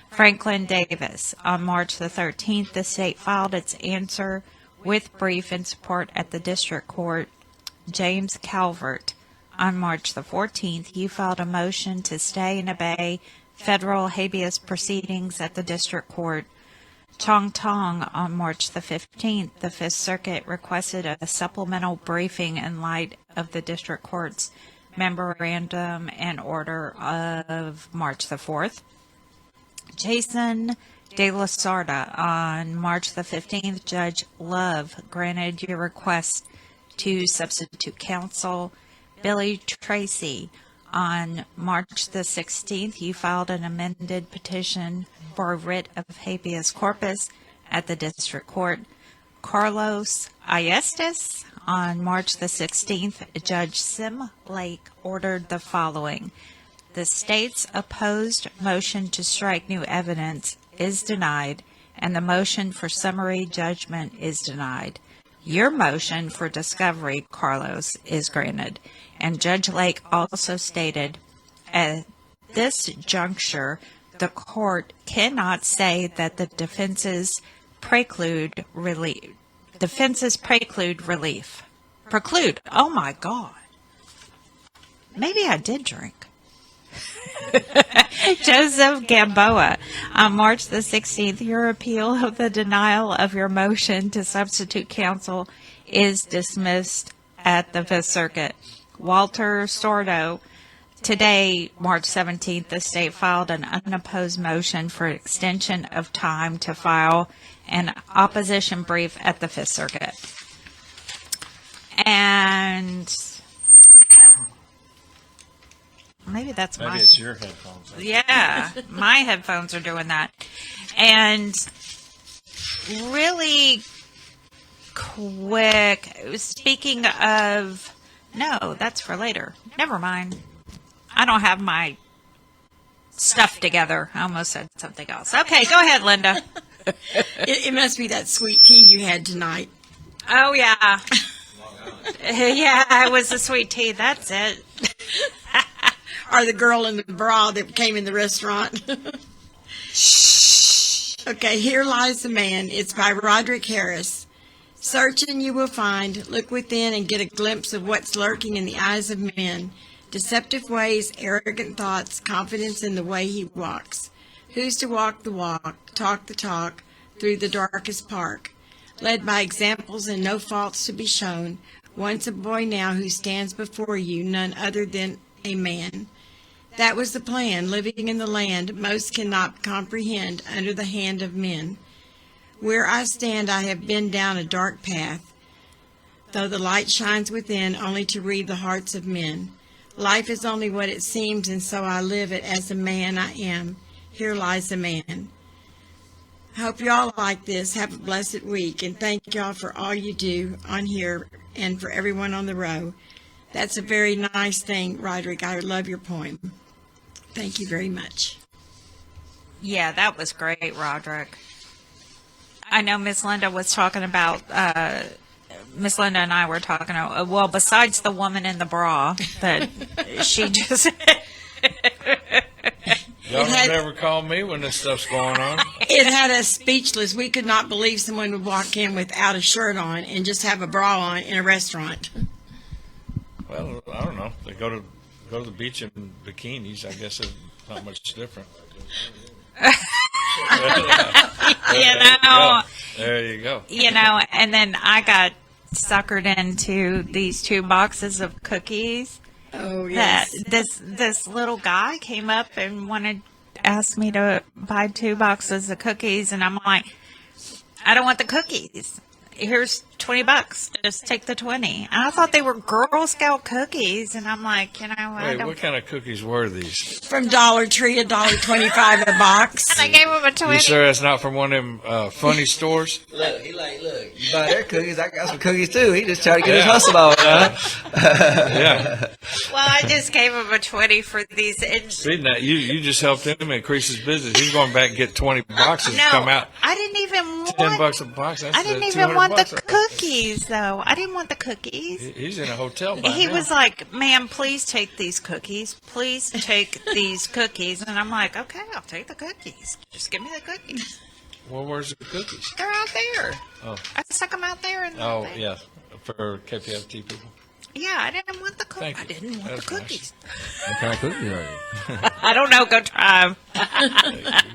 Speaker 4: Franklin Davis, on March the 13th, the state filed its answer with brief in support at the district court. James Calvert, on March the 14th, you filed a motion to stay and obey federal habeas proceedings at the district court. Chong Tong, on March the 15th, the Fifth Circuit requested a supplemental briefing in light of the district court's memorandum and order of March the 4th. Jason De La Sarda, on March the 15th, Judge Love granted your request to substitute counsel. Billy Tracy, on March the 16th, you filed an amended petition for a writ of habeas corpus at the district court. Carlos Ayestas, on March the 16th, Judge Sim Lake ordered the following. The state's opposed motion to strike new evidence is denied, and the motion for summary judgment is denied. Your motion for discovery, Carlos, is granted. And Judge Lake also stated, at this juncture, the court cannot say that the defenses preclude relief. Preclude. Oh my God. Maybe I did drink. Joseph Gamboa, on March the 16th, your appeal of the denial of your motion to substitute counsel is dismissed at the Fifth Circuit. Walter Sordo, today, March 17th, the state filed an unopposed motion for extension of time to file an opposition brief at the Fifth Circuit. And maybe that's
Speaker 5: Maybe
Speaker 4: my...
Speaker 5: it's your headphones.
Speaker 4: Yeah, my headphones are doing that. And really quick, speaking of... No, that's for later. Never mind. I don't have my stuff together. I almost said something else. Okay, go ahead, Linda.
Speaker 12: It must be that sweet tea you had tonight.
Speaker 4: Oh, yeah. Yeah, it was the sweet tea. That's it.
Speaker 12: Or the girl in the bra that came in the restaurant. Okay, Here Lies the Man. It's by Roderick Harris. Search and you will find. Look within and get a glimpse of what's lurking in the eyes of men. Deceptive ways, arrogant thoughts, confidence in the way he walks. Who's to walk the walk, talk the talk, through the darkest park? Led by examples and no faults to be shown. Once a boy now who stands before you, none other than a man. That was the plan, living in the land most cannot comprehend under the hand of men. Where I stand, I have been down a dark path, though the light shines within only to read the hearts of men. Life is only what it seems, and so I live it as the man I am. Here lies the man. I hope you all like this. Have a blessed week, and thank y'all for all you do on here and for everyone on the row. That's a very nice thing, Roderick. I love your poem. Thank you very much.
Speaker 4: Yeah, that was great, Roderick. I know Miss Linda was talking about, Miss Linda and I were talking, well, besides the woman in the bra, that she just...
Speaker 5: Y'all don't ever call me when this stuff's going on.
Speaker 12: It had us speechless. We could not believe someone would walk in without a shirt on and just have a bra on in a restaurant.
Speaker 5: Well, I don't know. They go to the beach in bikinis. I guess it's not much different. There you go.
Speaker 4: You know, and then I got suckered into these 2 boxes of cookies.
Speaker 12: Oh, yes.
Speaker 4: That this little guy came up and asked me to buy 2 boxes of cookies, and I'm like, I don't want the cookies. Here's $20. Just take the 20. And I thought they were Girl Scout cookies, and I'm like, you know,
Speaker 5: Wait, what kind of cookies were these?
Speaker 12: From Dollar Tree, $1.25 a box.
Speaker 4: And I gave him a 20.
Speaker 5: You sure that's not from one of them funny stores?
Speaker 7: Look, you buy their cookies, I got some cookies too. He just tried to get his hustle out, huh?
Speaker 5: Yeah.
Speaker 4: Well, I just gave him a 20 for these.
Speaker 5: Reading that, you just helped him increase his business. He's going back and get 20 boxes
Speaker 4: No,
Speaker 5: to come out.
Speaker 4: I didn't even want
Speaker 5: $10 a box. That's
Speaker 4: I didn't even
Speaker 5: 200
Speaker 4: want
Speaker 5: bucks.
Speaker 4: the cookies, though. I didn't want the cookies.
Speaker 5: He's in a hotel by
Speaker 4: He
Speaker 5: now.
Speaker 4: was like, ma'am, please take these cookies. Please take these cookies. And I'm like, okay, I'll take the cookies. Just give me the cookies.
Speaker 5: Well, where's the cookies?
Speaker 4: They're out there.
Speaker 5: Oh.
Speaker 4: I stuck them out there.
Speaker 5: Oh, yeah, for KPFT people.
Speaker 4: Yeah, I didn't want the cookies.
Speaker 5: Thank
Speaker 4: I
Speaker 5: you.
Speaker 4: didn't want
Speaker 5: That's
Speaker 4: the cookies.
Speaker 7: What kind of cookies are you?
Speaker 4: I don't know. Go try them.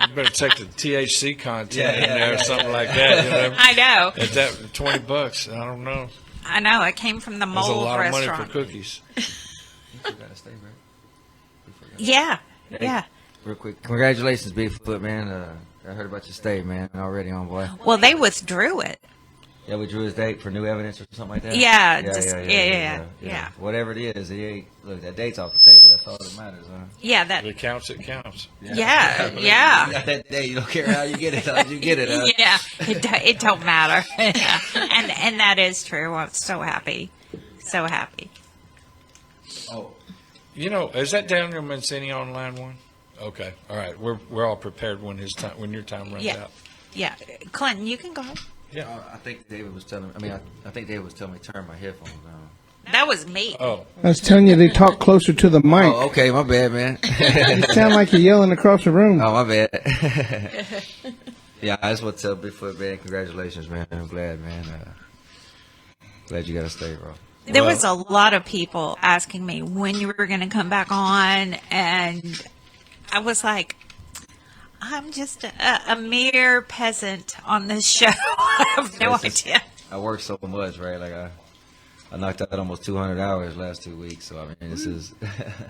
Speaker 5: You better check the THC content in there or something like that. You know?
Speaker 4: I know.
Speaker 5: At that $20, I don't know.
Speaker 4: I know. It came from the
Speaker 5: That's a
Speaker 4: mold
Speaker 5: lot
Speaker 4: restaurant.
Speaker 5: of money for cookies.
Speaker 4: Yeah.
Speaker 7: Hey,
Speaker 4: Yeah.
Speaker 7: Real quick, congratulations, Bigfoot, man. I heard about your stay, man, already on, boy.
Speaker 4: Well, they withdrew it.
Speaker 7: Yeah, we drew his date for new evidence or something like that?
Speaker 4: Yeah,
Speaker 7: Yeah.
Speaker 4: yeah.
Speaker 7: Whatever it is, look, that date's off the table. That's all that matters, huh?
Speaker 4: Yeah, that.
Speaker 5: If it counts, it counts.
Speaker 4: Yeah.
Speaker 7: You got that date. You don't care how you get it. How you get it, huh?
Speaker 4: Yeah, it don't matter. and that is true. I'm so happy. So happy.
Speaker 7: Oh.
Speaker 5: You know, is that Daniel Minisini on line 1? Okay, all right. We're all prepared when your time runs out.
Speaker 4: Yeah. Clinton, you can go.
Speaker 5: Yeah.
Speaker 7: I think David was telling me, I think David was telling me to turn my headphones on.
Speaker 4: That was me.
Speaker 5: Oh.
Speaker 11: I was telling you they talk closer to the mic.
Speaker 7: Oh, okay, my bad, man.
Speaker 11: You sound like you're yelling across the room.
Speaker 7: Oh, my bad. Yeah, I just want to tell Bigfoot, man, congratulations, man. I'm glad, man. Glad you got to stay, bro.
Speaker 4: There was a lot of people asking me when you were going to come back on, and I was like, I'm just a mere peasant on this show. I have no idea.
Speaker 7: I work so much, right? Like I knocked out almost 200 hours last 2 weeks. So I mean, this is.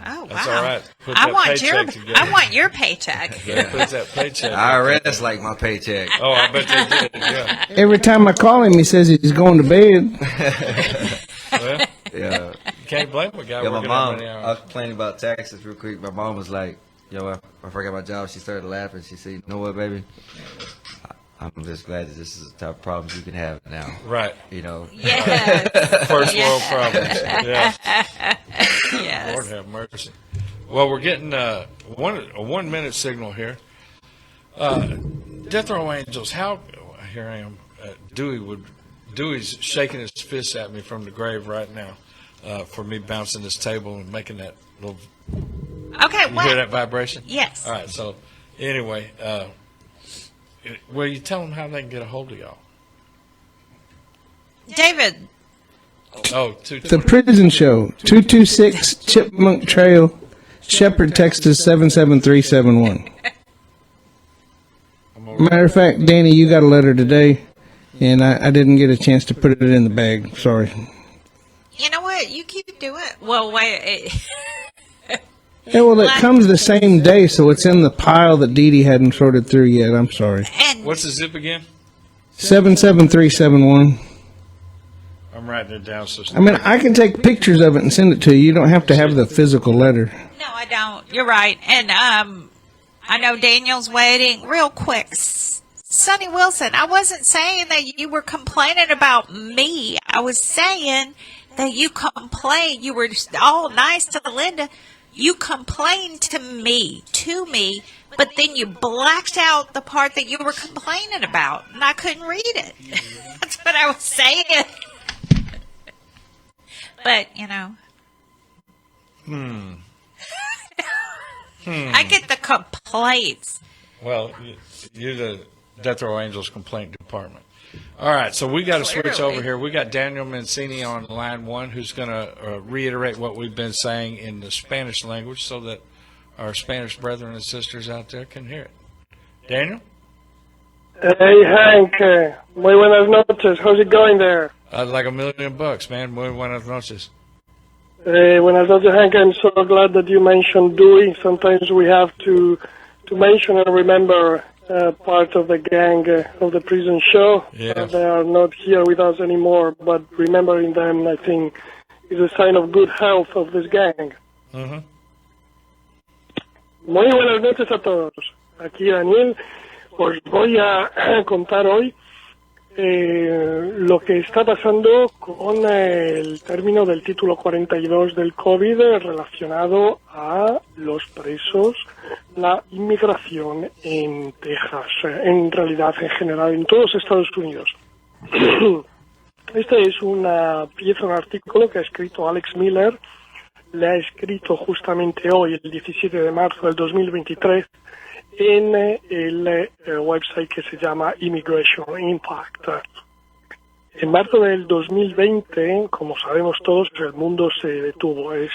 Speaker 4: Oh wow!
Speaker 5: That's all right. Put
Speaker 4: I
Speaker 5: that
Speaker 4: want
Speaker 5: paycheck together.
Speaker 4: I want your paycheck.
Speaker 5: Yeah, put that paycheck.
Speaker 7: IRS like my paycheck.
Speaker 5: Oh, I bet they did. Yeah.
Speaker 11: Every time I call him, he says he's going to bed.
Speaker 5: Well,
Speaker 7: Yeah.
Speaker 5: you can't blame a guy
Speaker 7: Yeah, my
Speaker 5: working that
Speaker 7: mom.
Speaker 5: many
Speaker 7: I
Speaker 5: hours.
Speaker 7: was complaining about taxes real quick. My mom was like, "Yo, I forgot my job." She started laughing. She said, "You know what, baby? I'm just glad that this is the type of problems you can have now."
Speaker 5: Right.
Speaker 7: You know.
Speaker 4: Yes.
Speaker 5: First world problems. Yeah.
Speaker 4: Yes.
Speaker 5: Lord have mercy. Well, we're getting a 1 minute signal here. Death Row Angels, how, here I am, Dewey's shaking his fist at me from the grave right now for me bouncing this table and making that little,
Speaker 4: Okay,
Speaker 5: you hear that vibration?
Speaker 4: Yes.
Speaker 5: All right, so anyway, will you tell them how they can get a hold of y'all?
Speaker 4: David.
Speaker 5: Oh,
Speaker 11: The Prison Show, 226 Chipmunk Trail, Shepherd, Texas 77371. Matter of fact, Dani, you got a letter today, and I didn't get a chance to put it in the bag. Sorry.
Speaker 4: You know what? You keep doing it. Well, wait.
Speaker 11: Yeah, well, it comes the same day, so it's in the pile that Dee Dee hadn't sorted through yet. I'm sorry.
Speaker 4: And
Speaker 5: what's the zip again?
Speaker 11: 77371.
Speaker 5: I'm writing it down. So
Speaker 11: I mean, I can take pictures of it and send it to you. You don't have to have the physical letter.
Speaker 4: No, I don't. You're right. And I know Daniel's waiting. Real quick, Sonny Wilson, I wasn't saying that you were complaining about me. I was saying that you complained. You were all nice to Linda. You complained to me, but then you blacked out the part that you were complaining about, and I couldn't read it. That's what I was saying. But, you know. I get the complaints.
Speaker 5: Well, you're the Death Row Angels complaint department. All right, so we got to switch over here. We got Daniel Minisini on line one, who's going to reiterate what we've been saying in the Spanish language so that our Spanish brethren and sisters out there can hear it. Daniel?
Speaker 13: Hey, Hank. Muy buenas noches. How's it going there?
Speaker 5: Like $1,000,000, man. Muy buenas noches.
Speaker 13: Buenas noches, Hank. I'm so glad that you mentioned Dewey. Sometimes we have to mention and remember part of the gang of the prison show.
Speaker 5: Yeah.
Speaker 13: They are not here with us anymore, but remembering them, I think, is a sign of good health of this gang.
Speaker 5: Mm-hmm.
Speaker 13: Muy buenas noches a todos. Aquí Daniel. Os voy a contar hoy lo que está pasando con el término del título 42 del COVID relacionado a los presos, la inmigración en Texas, en realidad en general en todos Estados Unidos. Este es una pieza, un artículo que ha escrito Alex Miller, le ha escrito justamente hoy, el 17 de marzo del 2023, en el website que se llama Immigration Impact. En marzo del 2020, como sabemos todos, el mundo se detuvo. Es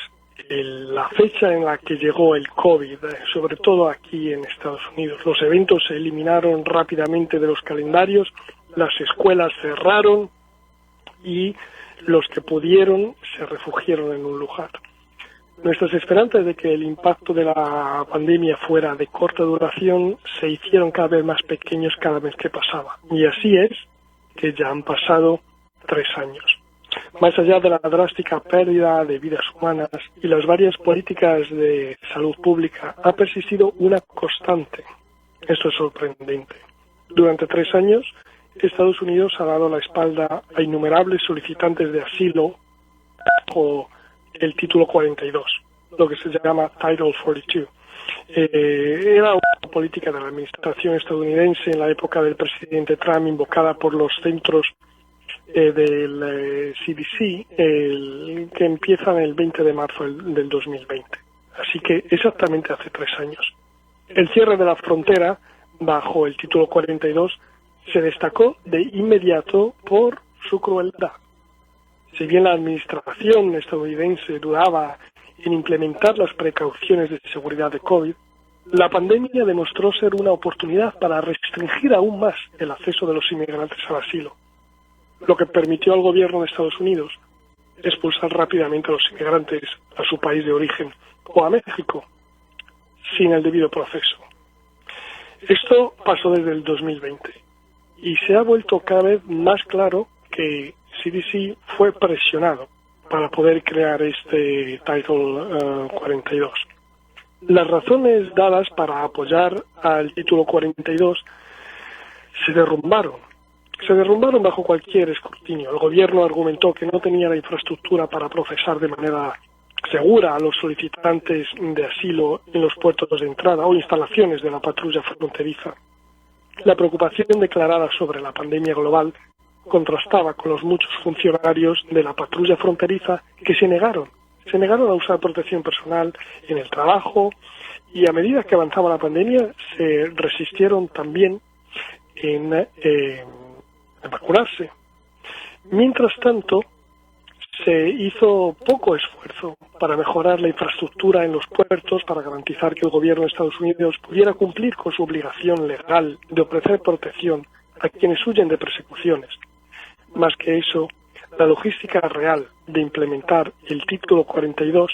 Speaker 13: la fecha en la que llegó el COVID, sobre todo aquí en Estados Unidos. Los eventos se eliminaron rápidamente de los calendarios, las escuelas cerraron y los que pudieron se refugiaron en un lugar. Nuestras esperanzas de que el impacto de la pandemia fuera de corta duración se hicieron cada vez más pequeños cada vez que pasaba. Y así es que ya han pasado 3 años. Más allá de la drástica pérdida de vidas humanas y las varias políticas de salud pública, ha persistido una constante. Esto es sorprendente. Durante 3 años, Estados Unidos ha dado la espalda a innumerables solicitantes de asilo o el título 42, lo que se llama Title 42. Era una política de la administración estadounidense en la época del presidente Trump, invocada por los centros del CDC, que empiezan el 20 de marzo del 2020. Así que exactamente hace 3 años. El cierre de la frontera, bajo el título 42, se destacó de inmediato por su crueldad. Si bien la administración estadounidense dudaba en implementar las precauciones de seguridad de COVID, la pandemia demostró ser una oportunidad para restringir aún más el acceso de los inmigrantes al asilo, lo que permitió al gobierno de Estados Unidos expulsar rápidamente a los inmigrantes a su país de origen o a México, sin el debido proceso. Esto pasó desde el 2020 y se ha vuelto cada vez más claro que CDC fue presionado para poder crear este Title 42. Las razones dadas para apoyar al título 42 se derrumbaron bajo cualquier escrutinio. El gobierno argumentó que no tenía la infraestructura para procesar de manera segura a los solicitantes de asilo en los puertos de entrada o instalaciones de la patrulla fronteriza. La preocupación declarada sobre la pandemia global contrastaba con los muchos funcionarios de la patrulla fronteriza que se negaron a usar protección personal en el trabajo, y a medida que avanzaba la pandemia se resistieron también en vacunarse. Mientras tanto, se hizo poco esfuerzo para mejorar la infraestructura en los puertos para garantizar que el gobierno de Estados Unidos pudiera cumplir con su obligación legal de ofrecer protección a quienes huyen de persecuciones. Más que eso, la logística real de implementar el título 42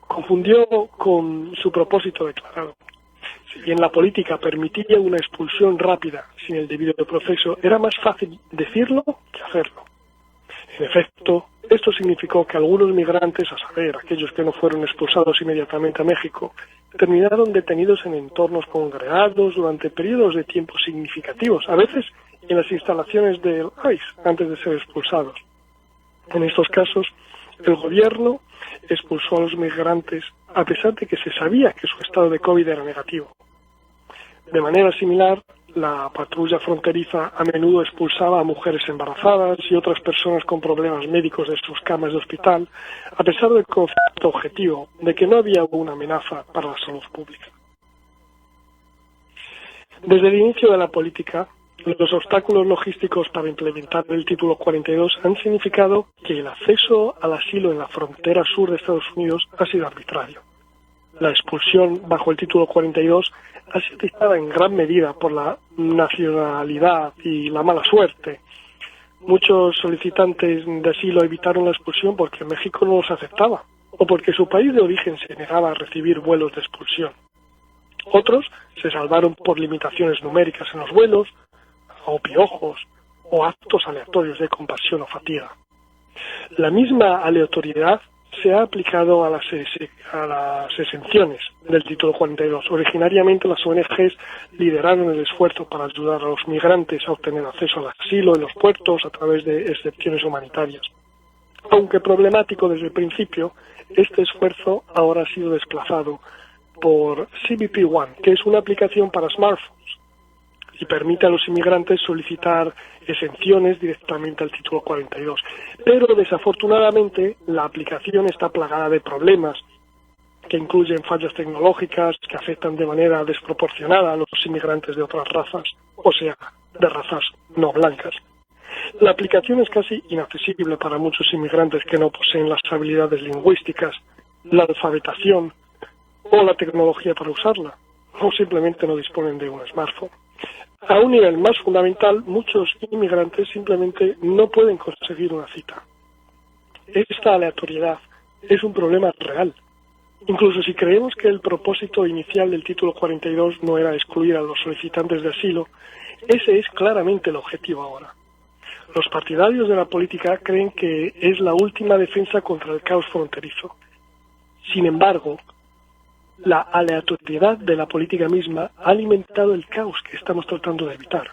Speaker 13: confundió con su propósito declarado. Si bien la política permitía una expulsión rápida sin el debido proceso, era más fácil decirlo que hacerlo. En efecto, esto significó que algunos migrantes, a saber, aquellos que no fueron expulsados inmediatamente a México, terminaron detenidos en entornos congregados durante periodos de tiempo significativos, a veces en las instalaciones del ICE, antes de ser expulsados. En estos casos, el gobierno expulsó a los migrantes a pesar de que se sabía que su estado de COVID era negativo. De manera similar, la patrulla fronteriza a menudo expulsaba a mujeres embarazadas y otras personas con problemas médicos de sus camas de hospital, a pesar del concepto objetivo de que no había una amenaza para la salud pública. Desde el inicio de la política, los obstáculos logísticos para implementar el título 42 han significado que el acceso al asilo en la frontera sur de Estados Unidos ha sido arbitrario. La expulsión bajo el título 42 ha sido dictada en gran medida por la nacionalidad y la mala suerte. Muchos solicitantes de asilo evitaron la expulsión porque México no los aceptaba o porque su país de origen se negaba a recibir vuelos de expulsión. Otros se salvaron por limitaciones numéricas en los vuelos, o piojos, o actos aleatorios de compasión o fatiga. La misma aleatoriedad se ha aplicado a las exenciones del título 42. Originariamente las ONGs lideraron el esfuerzo para ayudar a los migrantes a obtener acceso al asilo en los puertos a través de excepciones humanitarias. Aunque problemático desde el principio, este esfuerzo ahora ha sido desplazado por CBP One, que es una aplicación para smartphones y permite a los inmigrantes solicitar exenciones directamente al título 42. Pero desafortunadamente la aplicación está plagada de problemas que incluyen fallas tecnológicas que afectan de manera desproporcionada a los inmigrantes de otras razas, o sea, de razas no blancas. La aplicación es casi inaccesible para muchos inmigrantes que no poseen las habilidades lingüísticas, la alfabetación o la tecnología para usarla, o simplemente no disponen de un smartphone. A un nivel más fundamental, muchos inmigrantes simplemente no pueden conseguir una cita. Esta aleatoriedad es un problema real. Incluso si creemos que el propósito inicial del título 42 no era excluir a los solicitantes de asilo, ese es claramente el objetivo ahora. Los partidarios de la política creen que es la última defensa contra el caos fronterizo. Sin embargo, la aleatoriedad de la política misma ha alimentado el caos que estamos tratando de evitar.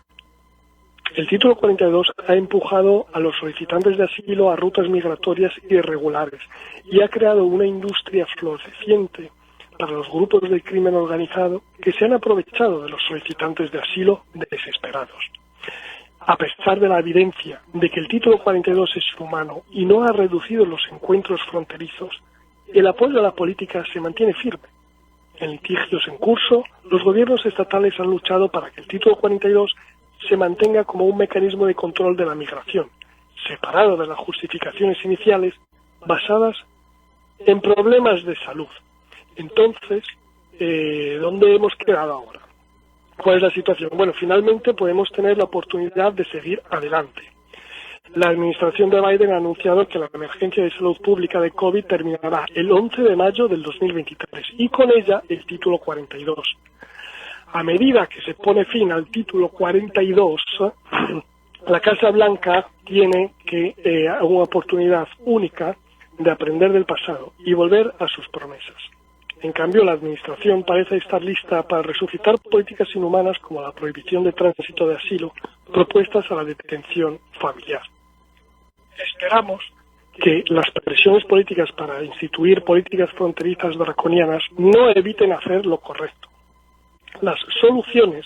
Speaker 13: El título 42 ha empujado a los solicitantes de asilo a rutas migratorias irregulares y ha creado una industria floreciente para los grupos del crimen organizado que se han aprovechado de los solicitantes de asilo desesperados. A pesar de la evidencia de que el título 42 es humano y no ha reducido los encuentros fronterizos, el apoyo a la política se mantiene firme. En litigios en curso, los gobiernos estatales han luchado para que el título 42 se mantenga como un mecanismo de control de la migración, separado de las justificaciones iniciales basadas en problemas de salud. Entonces, ¿dónde hemos quedado ahora? ¿Cuál es la situación? Bueno, finalmente podemos tener la oportunidad de seguir adelante. La administración de Biden ha anunciado que la emergencia de salud pública de COVID terminará el 11 de mayo del 2023 y con ella el título 42. A medida que se pone fin al título 42, la Casa Blanca tiene una oportunidad única de aprender del pasado y volver a sus promesas. En cambio, la administración parece estar lista para resucitar políticas inhumanas como la prohibición de tránsito de asilo propuestas a la detención familiar. Esperamos que las presiones políticas para instituir políticas fronterizas draconianas no eviten hacer lo correcto. Las soluciones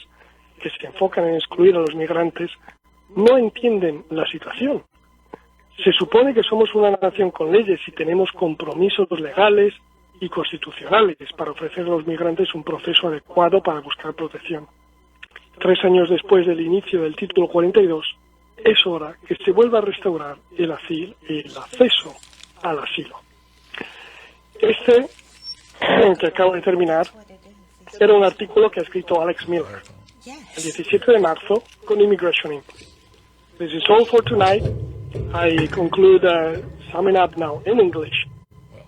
Speaker 13: que se enfocan en excluir a los migrantes no entienden la situación. Se supone que somos una nación con leyes y tenemos compromisos legales y constitucionales para ofrecer a los migrantes un proceso adecuado para buscar protección. 3 años después del inicio del título 42, es hora que se vuelva a restaurar el acceso al asilo. Este, que acabo de terminar, era un artículo que ha escrito Alex Miller el 17 de marzo con Immigration Inc. This is all for tonight. I conclude summing up now in English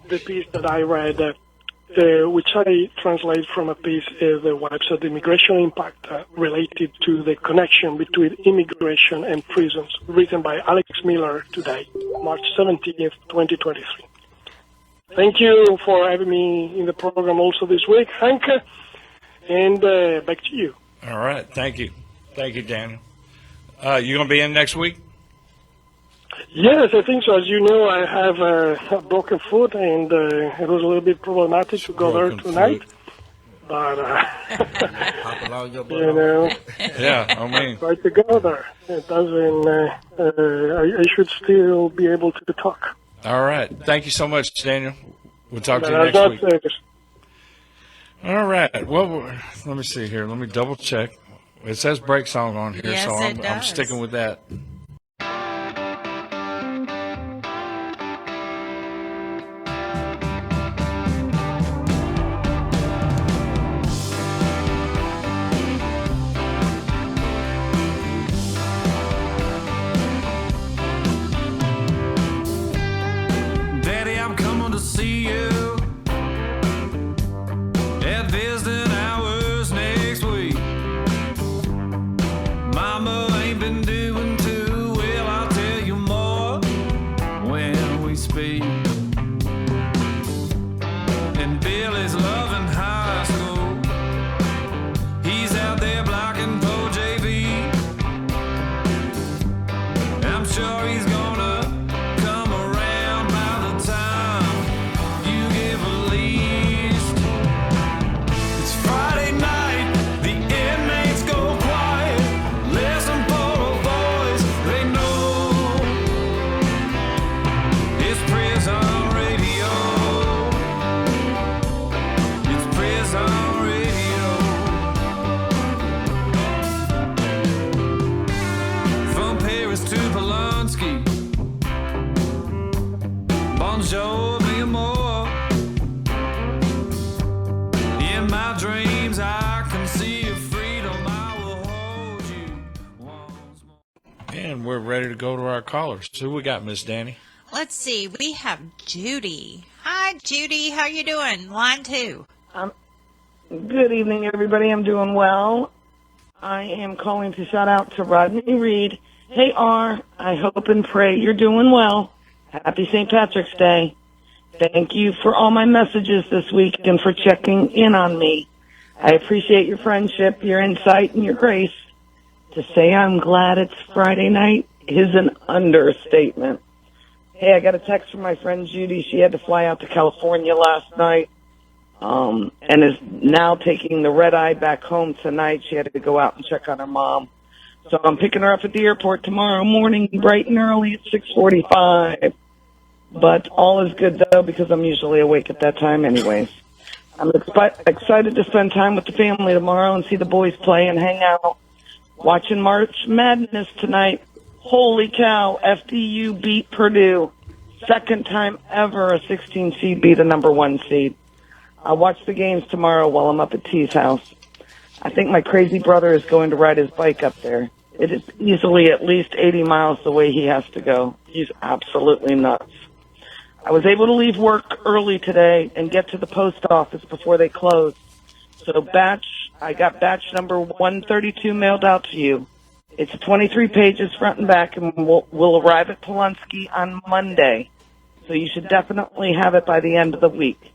Speaker 13: the piece that I read, which I translate from a piece of the website Immigration Impact related to the connection between immigration and prisons, written by Alex Miller today, March 17th, 2023. Thank you for having me in the program also this week, Hank, and back to you.
Speaker 5: All right. Thank you. Thank you, Daniel. You going to be in next week?
Speaker 13: Yes, I think so. As you know, I have a broken foot, and it was a little bit problematic to go there tonight. But, you know,
Speaker 5: yeah, I mean,
Speaker 13: try to go there. It doesn't, I should still be able to talk.
Speaker 5: All right. Thank you so much, Daniel. We'll talk to you next week. All right. Well, let me see here. Let me double check. It says break song on here,
Speaker 4: Yes,
Speaker 5: so I'm
Speaker 4: does.
Speaker 5: sticking with that.
Speaker 2: Daddy, I'm coming to see you at visiting hours next week. Mama ain't been doing too well, I'll tell you more when we speak. And Billy's loving high school. He's out there blocking for JV. I'm sure he's gonna come around by the time you give a least. It's Friday night, the inmates go quiet. Listen for a voice they know. It's prison radio. It's prison radio. From Paris to Polanski. Bonjour, mi amor. In my dreams, I can see your freedom. I will hold you once more.
Speaker 5: And we're ready to go to our callers. Who we got, Miss Dani?
Speaker 4: Let's see. We have Judy. Hi, Judy. How you doing? Line 2.
Speaker 14: Good evening, everybody. I'm doing well. I am calling to shout out to Rodney Reed. Hey, R, I hope and pray you're doing well. Happy St. Patrick's Day. Thank you for all my messages this week and for checking in on me. I appreciate your friendship, your insight, and your grace. To say I'm glad it's Friday night is an understatement. Hey, I got a text from my friend Judy. She had to fly out to California last night. And is now taking the red eye back home tonight. She had to go out and check on her mom. So I'm picking her up at the airport tomorrow morning, bright and early at 6:45. But all is good, though, because I'm usually awake at that time anyways. I'm excited to spend time with the family tomorrow and see the boys play and hang out. Watching March Madness tonight. Holy cow, FDU beat Purdue. Second time ever a 16 seed beat a number 1 seed. I'll watch the games tomorrow while I'm up at T's house. I think my crazy brother is going to ride his bike up there. It is easily at least 80 miles the way he has to go. He's absolutely nuts. I was able to leave work early today and get to the post office before they closed. So I got batch number 132 mailed out to you. It's 23 pages front and back, and will arrive at Polunsky on Monday. So you should definitely have it by the end of the week.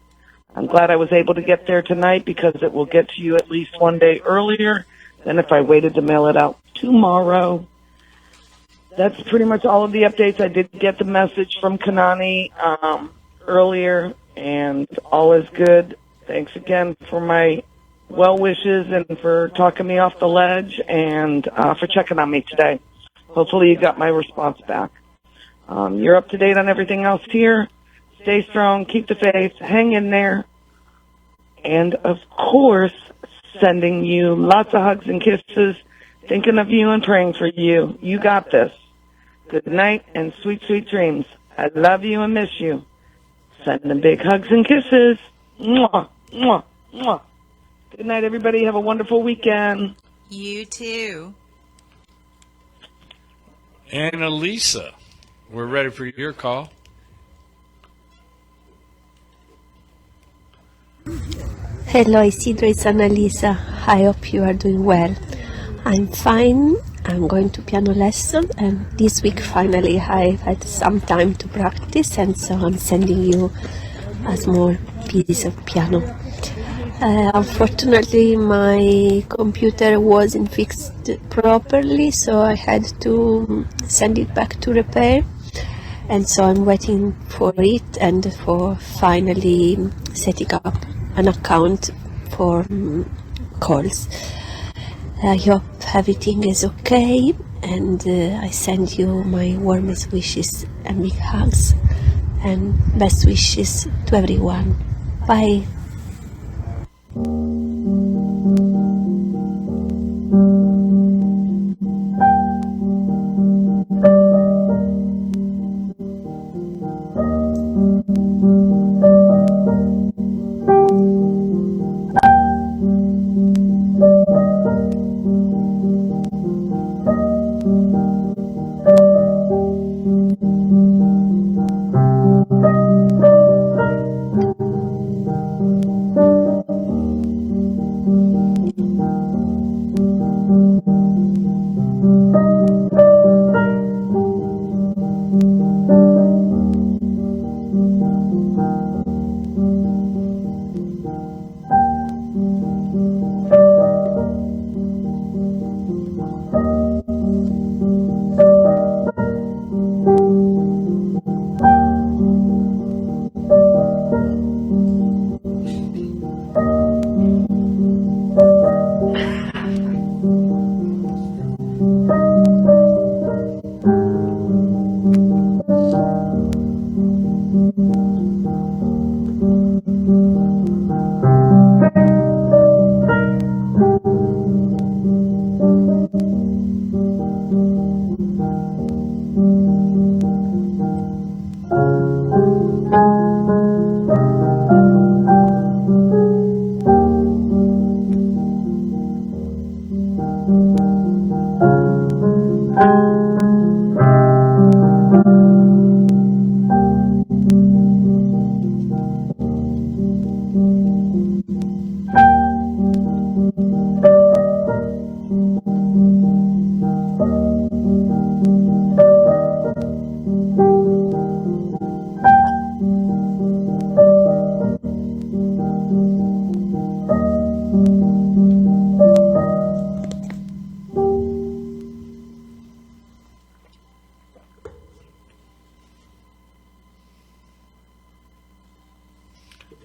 Speaker 14: I'm glad I was able to get there tonight because it will get to you at least one day earlier than if I waited to mail it out tomorrow. That's pretty much all of the updates. I did get the message from Kanani earlier, and all is good. Thanks again for my well wishes and for talking me off the ledge and for checking on me today. Hopefully you got my response back. You're up to date on everything else here. Stay strong, keep the faith, hang in there. And, of course, sending you lots of hugs and kisses, thinking of you and praying for you. You got this. Good night and sweet, sweet dreams. I love you and miss you. Sending big hugs and kisses. Mwah, mwah, mwah. Good night, everybody. Have a wonderful weekend.
Speaker 4: You too.
Speaker 5: And Elisa, we're ready for your call.
Speaker 15: Hello, Isidro, it's Annalisa. I hope you are doing well. I'm fine. I'm going to piano lesson, and this week finally I've had some time to practice, and so I'm sending you a small piece of piano. Unfortunately, my computer wasn't fixed properly, so I had to send it back to repair. And so I'm waiting for it and for finally setting up an account for calls. I hope everything is okay, and I send you my warmest wishes and big hugs and best wishes to everyone. Bye.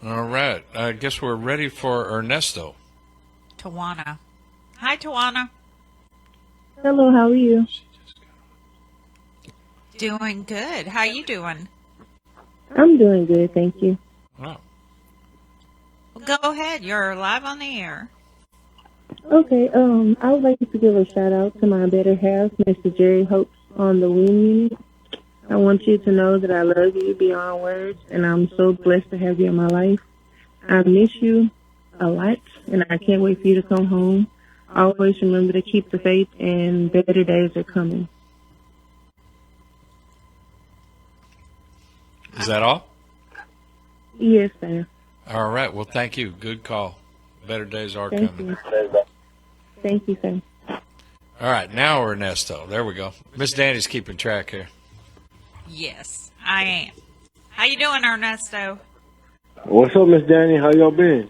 Speaker 5: All right. I guess we're ready for Ernesto.
Speaker 4: Tawana. Hi, Tawana.
Speaker 16: Hello, how are you?
Speaker 4: Doing good. How you doing?
Speaker 16: I'm doing good, thank you.
Speaker 5: Wow.
Speaker 4: Well, go ahead. You're live on the air.
Speaker 16: Okay, I would like to give a shout out to my better half, Mr. Jerry Hopes on the Win Unit. I want you to know that I love you beyond words, and I'm so blessed to have you in my life. I miss you a lot, and I can't wait for you to come home. Always remember to keep the faith, and better days are coming.
Speaker 5: Is that all?
Speaker 16: Yes, sir.
Speaker 5: All right. Well, thank you. Good call. Better days are
Speaker 16: Thank
Speaker 5: coming.
Speaker 16: you. Thank you, sir.
Speaker 5: All right. Now Ernesto. There we go. Miss Dani's keeping track here.
Speaker 4: Yes, I am. How you doing, Ernesto?
Speaker 17: What's up, Miss Dani? How y'all been?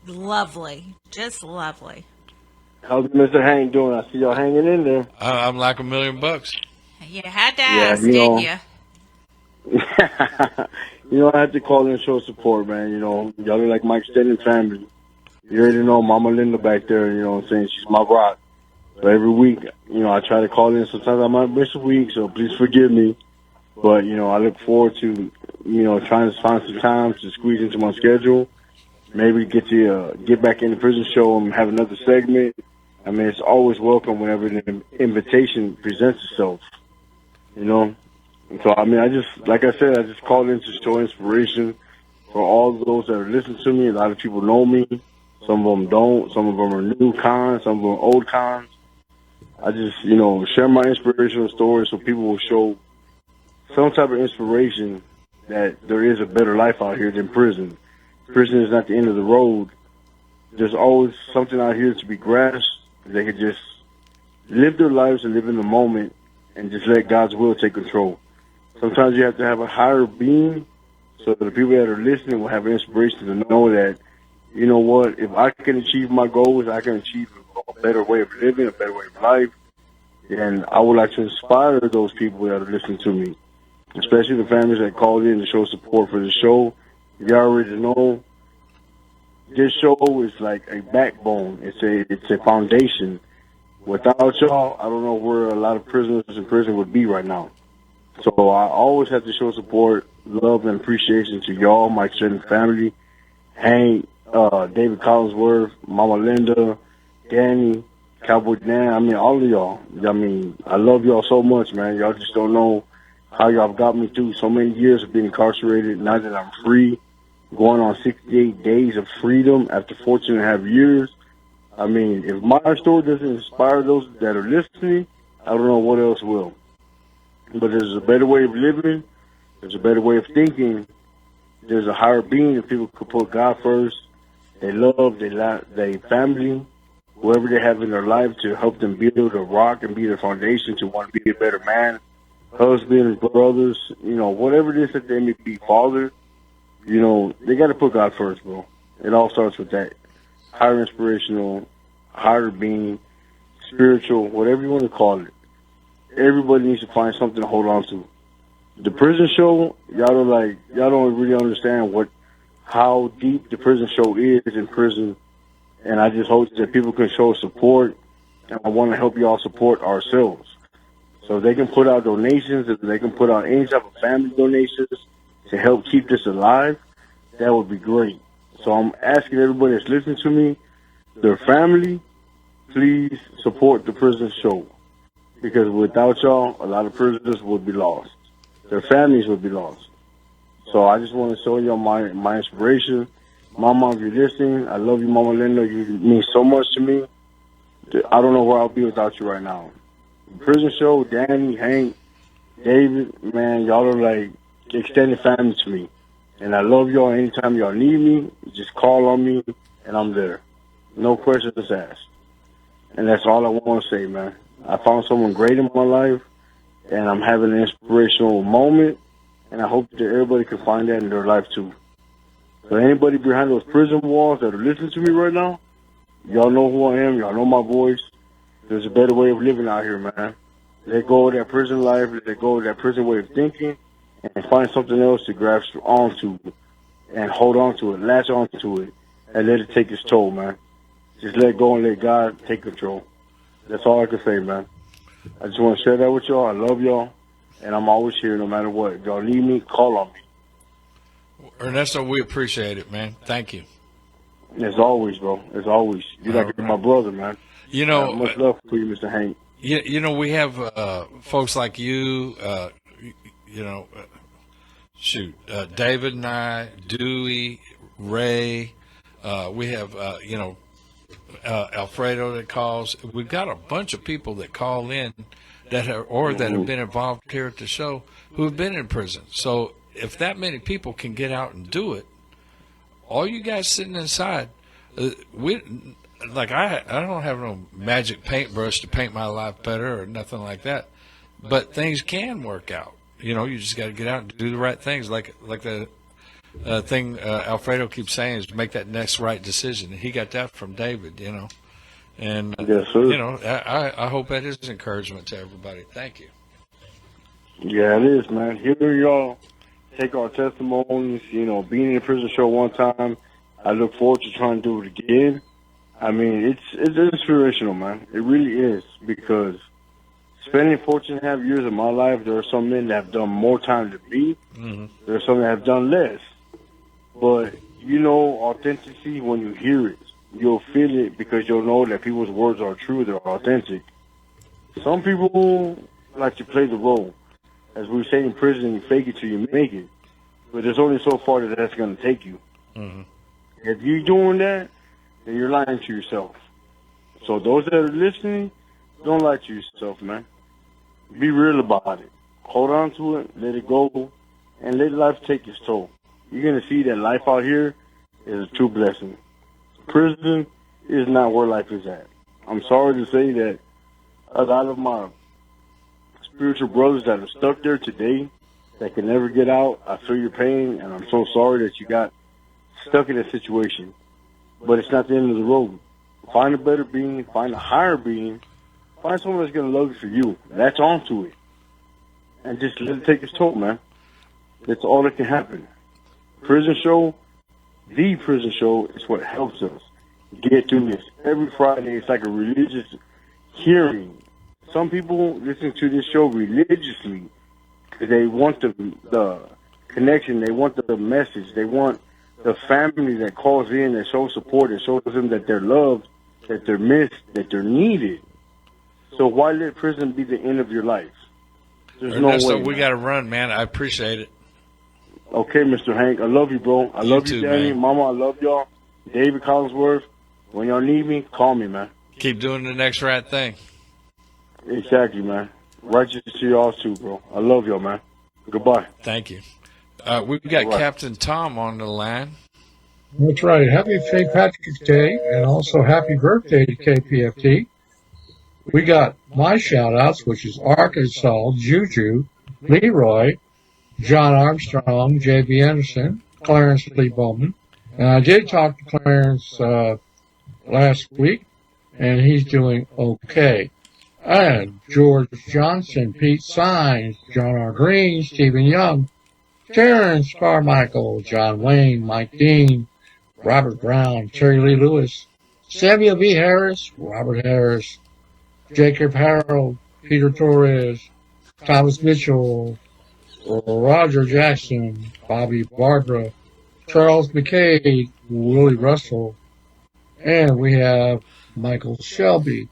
Speaker 4: Lovely. Just lovely.
Speaker 17: How's Mr. Hank doing? I see y'all hanging in there.
Speaker 5: I'm like $1,000,000.
Speaker 4: You had to ask,
Speaker 17: you know.
Speaker 4: didn't you?
Speaker 17: You know, I had to call in and show support, man. You know, y'all are like my extended family. You already know Mama Linda back there, you know what I'm saying? She's my rock. So every week, you know, I try to call in. Sometimes I might miss a week, so please forgive me. But, you know, I look forward to, you know, trying to find some time to squeeze into my schedule. Maybe get back in the prison show and have another segment. I mean, it's always welcome whenever an invitation presents itself, you know? And so, I mean, I just called in to show inspiration for all those that are listening to me. A lot of people know me. Some of them don't. Some of them are new cons. Some of them are old cons. I just, you know, share my inspirational stories so people will show some type of inspiration that there is a better life out here than prison. Prison is not the end of the road. There's always something out here to be grasped. They can just live their lives and live in the moment and just let God's will take control. Sometimes you have to have a higher being so that the people that are listening will have inspiration to know that, you know what, if I can achieve my goals, I can achieve a better way of living, a better way of life. And I would like to inspire those people that are listening to me, especially the families that called in to show support for the show. You already know this show is like a backbone. It's a foundation. Without y'all, I don't know where a lot of prisoners in prison would be right now. So I always have to show support, love, and appreciation to y'all, my extended family, Hank, David Collingsworth, Mama Linda, Dani, Cowboy Dan. I mean, all of y'all. I mean, I love y'all so much, man. Y'all just don't know how y'all got me through so many years of being incarcerated. Now that I'm free, going on 68 days of freedom after 14 and a half years. I mean, if my story doesn't inspire those that are listening, I don't know what else will. But there's a better way of living. There's a better way of thinking. There's a higher being that people could put God first. They love their family, whoever they have in their life to help them build a rock and be their foundation to want to be a better man, husband, brothers, you know, whatever it is that they may be, father, you know, they got to put God first, bro. It all starts with that. Higher inspirational, higher being, spiritual, whatever you want to call it. Everybody needs to find something to hold on to. The prison show, y'all don't really understand how deep the prison show is in prison. And I just hope that people can show support. And I want to help y'all support ourselves. So if they can put out donations, if they can put out any type of family donations to help keep this alive, that would be great. So I'm asking everybody that's listening to me, their family, please support the prison show. Because without y'all, a lot of prisoners would be lost. Their families would be lost. So I just want to show y'all my inspiration. Mama, if you're listening, I love you, Mama Linda. You mean so much to me. I don't know where I'll be without you right now. The prison show, Dani, Hank, David, man, y'all are like extended family to me. And I love y'all. Anytime y'all need me, just call on me, and I'm there. No questions asked. And that's all I want to say, man. I found someone great in my life, and I'm having an inspirational moment, and I hope that everybody can find that in their life, too. So anybody behind those prison walls that are listening to me right now, y'all know who I am. Y'all know my voice. There's a better way of living out here, man. Let go of that prison life. Let go of that prison way of thinking, and find something else to grasp onto and hold on to it, latch onto it, and let it take its toll, man. Just let go and let God take control. That's all I can say, man. I just want to share that with y'all. I love y'all, and I'm always here no matter what. If y'all need me, call on me.
Speaker 5: Ernesto, we appreciate it, man. Thank you.
Speaker 17: As always, bro. As always. You're like my brother, man.
Speaker 5: You know,
Speaker 17: much love for you, Mr. Hank.
Speaker 5: You know, we have folks like you, David and I, Dewey, Ray. We have, Alfredo that calls. We've got a bunch of people that call in that have been involved here at the show who have been in prison. So if that many people can get out and do it, all you guys sitting inside, I don't have no magic paintbrush to paint my life better or nothing like that, but things can work out. You know, you just got to get out and do the right things, like the thing Alfredo keeps saying is make that next right decision. He got that from David, you know. And,
Speaker 17: yes, sir.
Speaker 5: You know, I hope that is encouragement to everybody. Thank you.
Speaker 17: Yeah, it is, man. Hearing y'all take our testimonies, you know, being in the prison show one time, I look forward to trying to do it again. I mean, it's inspirational, man. It really is, because spending 14.5 years of my life, there are some men that have done more time than me. There are some that have done less. But, you know, authenticity, when you hear it, you'll feel it, because you'll know that people's words are true, they're authentic. Some people like to play the role. As we say in prison, you fake it till you make it. But there's only so far that that's going to take you. If you're doing that, then you're lying to yourself. So those that are listening, don't lie to yourself, man. Be real about it. Hold on to it, let it go, and let life take its toll. You're going to see that life out here is a true blessing. Prison is not where life is at. I'm sorry to say that a lot of my spiritual brothers that are stuck there today, that can never get out, I feel your pain, and I'm so sorry that you got stuck in that situation. But it's not the end of the road. Find a better being, find a higher being, find someone that's going to love you for you. Latch on to it. And just let it take its toll, man. That's all that can happen. Prison show, the prison show, is what helps us get through this. Every Friday, it's like a religious hearing. Some people listen to this show religiously. They want the connection. They want the message. They want the family that calls in, that shows support, that shows them that they're loved, that they're missed, that they're needed. So why let prison be the end of your life? There's
Speaker 5: Ernesto,
Speaker 17: no way.
Speaker 5: we got to run, man. I appreciate it.
Speaker 17: Okay, Mr. Hank. I love you, bro. I love you,
Speaker 5: too,
Speaker 17: Dani.
Speaker 5: man.
Speaker 17: Mama, I love y'all. David Collingsworth. When y'all need me, call me, man.
Speaker 5: Keep doing the next right thing.
Speaker 17: Exactly, man. Righteous to y'all, too, bro. I love y'all, man. Goodbye.
Speaker 5: Thank you. We've got
Speaker 17: Right.
Speaker 5: Captain Tom on the line.
Speaker 18: That's right. Happy St. Patrick's Day and also happy birthday to KPFT. We got my shout-outs, which is Arkansas, Juju, Leroy, John Armstrong, J.B. Anderson, Clarence Lee Bowman. And I did talk to Clarence last week, and he's doing okay. And George Johnson, Pete Sines, John R. Green, Stephen Young, Terrence Carmichael, John Wayne, Mike Dean, Robert Brown, Terry Lee Lewis, Samuel B. Harris, Robert Harris, Jacob Harold, Peter Torres, Thomas Mitchell, Roger Jackson, Bobby Barbara, Charles McKay, Willie Russell, and we have Michael Shelby.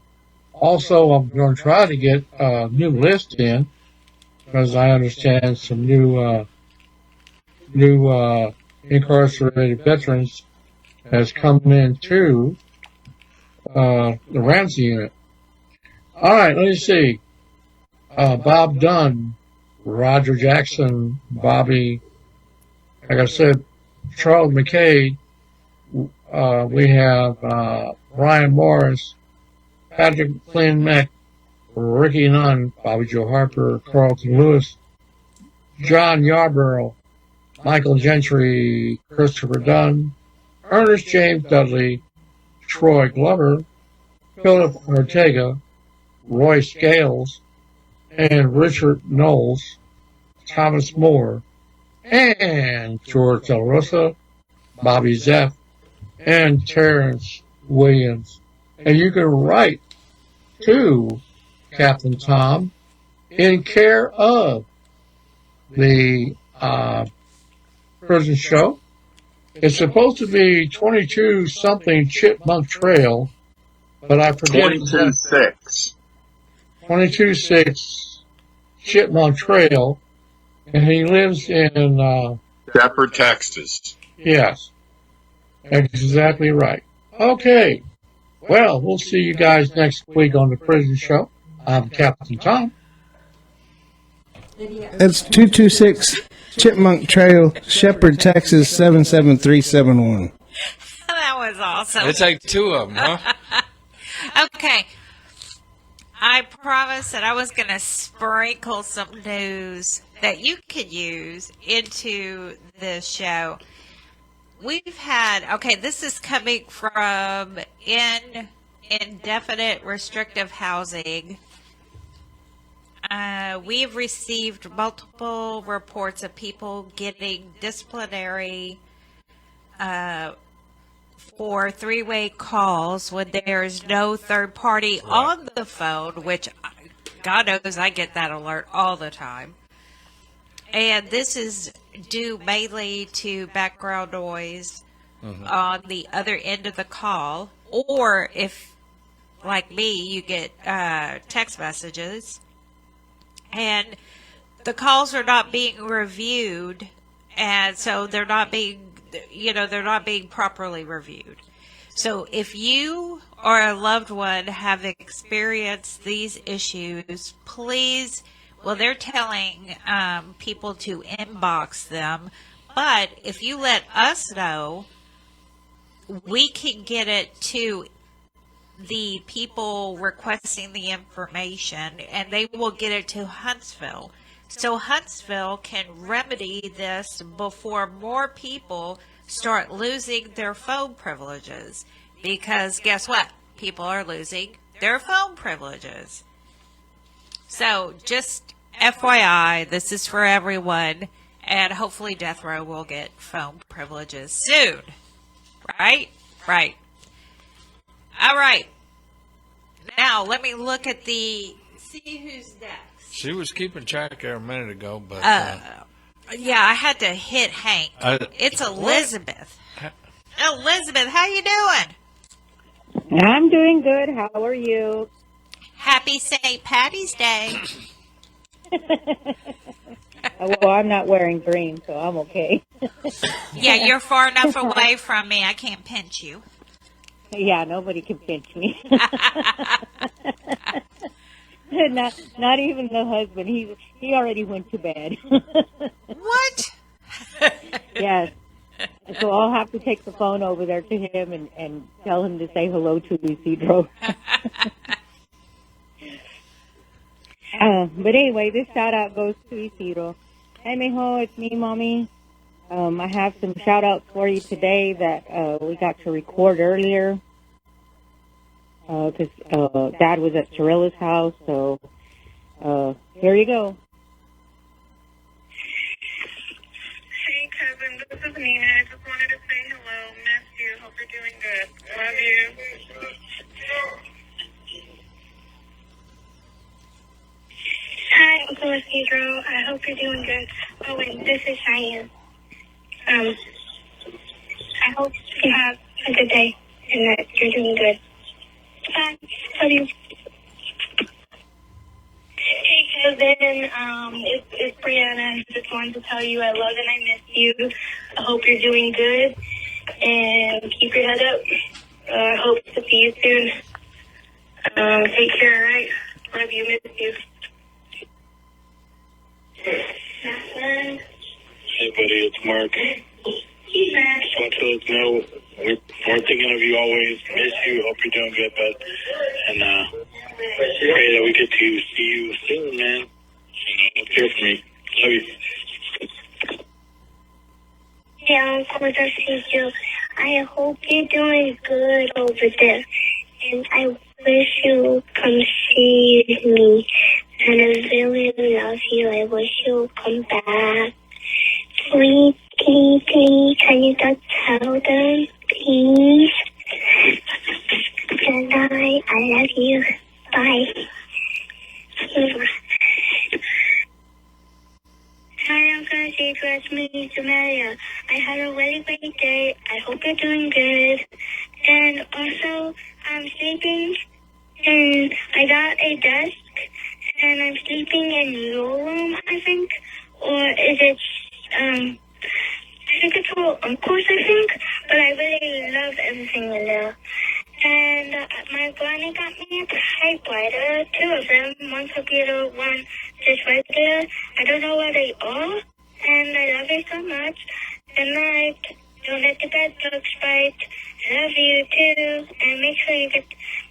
Speaker 18: Also, I'm going to try to get a new list in, because I understand some new incarcerated veterans has come into the Ramsey unit. All right, let me see. Bob Dunn, Roger Jackson, Bobby, like I said, Charles McKay. We have Brian Morris, Patrick Flynn Meck, Ricky Nunn, Bobby Joe Harper, Carlton Lewis, John Yarborough, Michael Gentry, Christopher Dunn, Ernest James Dudley, Troy Glover, Philip Ortega, Roy Scales, and Richard Knowles, Thomas Moore, and George Del Rosa, Bobby Zeff, and Terrence Williams. And you can write to Captain Tom in care of the prison show. It's supposed to be 22-something Chipmunk Trail, but I forget.
Speaker 19: 22-6.
Speaker 18: 22-6 Chipmunk Trail, and he lives in
Speaker 19: Shepherd, Texas.
Speaker 18: Yes, exactly right. Okay, well, we'll see you guys next week on the prison show. I'm Captain Tom.
Speaker 11: That's 226 Chipmunk Trail, Shepherd, Texas 77371.
Speaker 4: That was awesome.
Speaker 5: It take two of them, huh?
Speaker 4: Okay. I promised that I was going to sprinkle some news that you could use into the show. We've had, okay, this is coming from indefinite restrictive housing. We've received multiple reports of people getting disciplinary for three-way calls when there's no third party on the phone, which God knows I get that alert all the time. And this is due mainly to background noise on the other end of the call, or if, like me, you get text messages and the calls are not being reviewed, and so they're not being properly reviewed. So if you or a loved one have experienced these issues, please, well, they're telling people to inbox them, but if you let us know, we can get it to the people requesting the information, and they will get it to Huntsville. So Huntsville can remedy this before more people start losing their phone privileges. Because guess what? People are losing their phone privileges. So just FYI, this is for everyone, and hopefully Death Row will get phone privileges soon. Right? Right. All right. Now, let me look at see who's next.
Speaker 5: She was keeping track there a minute ago, but...
Speaker 4: yeah, I had to hit Hank. It's Elizabeth. Elizabeth, how you doing?
Speaker 20: I'm doing good. How are you?
Speaker 4: Happy St. Patty's Day.
Speaker 20: Well, I'm not wearing green, so I'm okay.
Speaker 4: Yeah, you're far enough away from me. I can't pinch you.
Speaker 20: Yeah, nobody can pinch me. Not even the husband. He already went to bed.
Speaker 4: What?
Speaker 20: Yes. So I'll have to take the phone over there to him and tell him to say hello to Isidro. But anyway, this shout out goes to Isidro. Hey, mijo, it's me, mommy. I have some shout outs for you today that we got to record earlier. Because Dad was at Cirella's house, so here you go.
Speaker 21: Hey, cousin, this is Nina. I just wanted to say hello. Miss you. Hope you're doing good. Love you.
Speaker 22: Hi, Uncle Isidro. I hope you're doing good. Oh, and this is Cheyenne. I hope you have a good day and that you're doing good. Bye. Love you. Hey, cousin. It's Brianna. I just wanted to tell you I love and I miss you. I hope you're doing good. And keep your head up. I hope to see you soon. Take care, all right? Love you. Miss you.
Speaker 23: Hey, buddy, it's Mark. Just want to let you know we're thinking of you always. Miss you. Hope you're doing good, bud. And pray that we get to see you soon, man. Look here for me. Love you.
Speaker 22: Yeah, Uncle Isidro. I hope you're doing good over there. And I wish you would come see me. And I really love you. I wish you would come back. Please, can you just tell them, please? And I love you. Bye. Hi, Uncle Isidro. It's me, Jamelia. I had a really great day. I hope you're doing good. And also, I'm sleeping, and I got a desk, and I'm sleeping in your room, I think. Or is it, I think it's all Uncle's, I think. But I really love everything in there. And my granny got me a typewriter, 2 of them, one computer, one just regular. I don't know where they are, and I love you so much. Good night. Don't let the bad bugs bite. I love you too. And make sure you get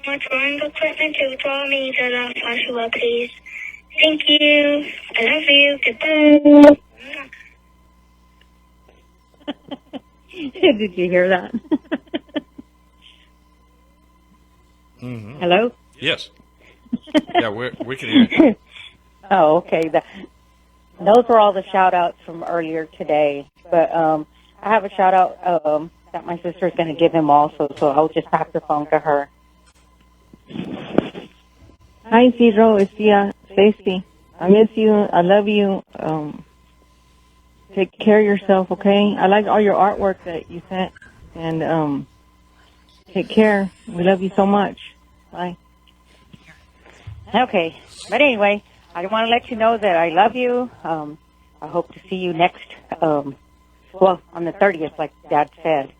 Speaker 22: more drawing equipment to draw me the Joshua, please. Thank you. I love you. Goodbye.
Speaker 20: Did you hear that?
Speaker 5: Mm-hmm.
Speaker 20: Hello?
Speaker 5: Yes. Yeah, we can hear you.
Speaker 20: Oh, okay. Those were all the shout outs from earlier today. But I have a shout out that my sister's going to give him also, so I'll just pass the phone to her.
Speaker 14: Hi, Cedro. It's Stacy. I miss you. I love you. Take care of yourself, okay? I like all your artwork that you sent. And take care. We love you so much. Bye.
Speaker 20: Okay. But anyway, I want to let you know that I love you. I hope to see you next, on the 30th, like Dad said.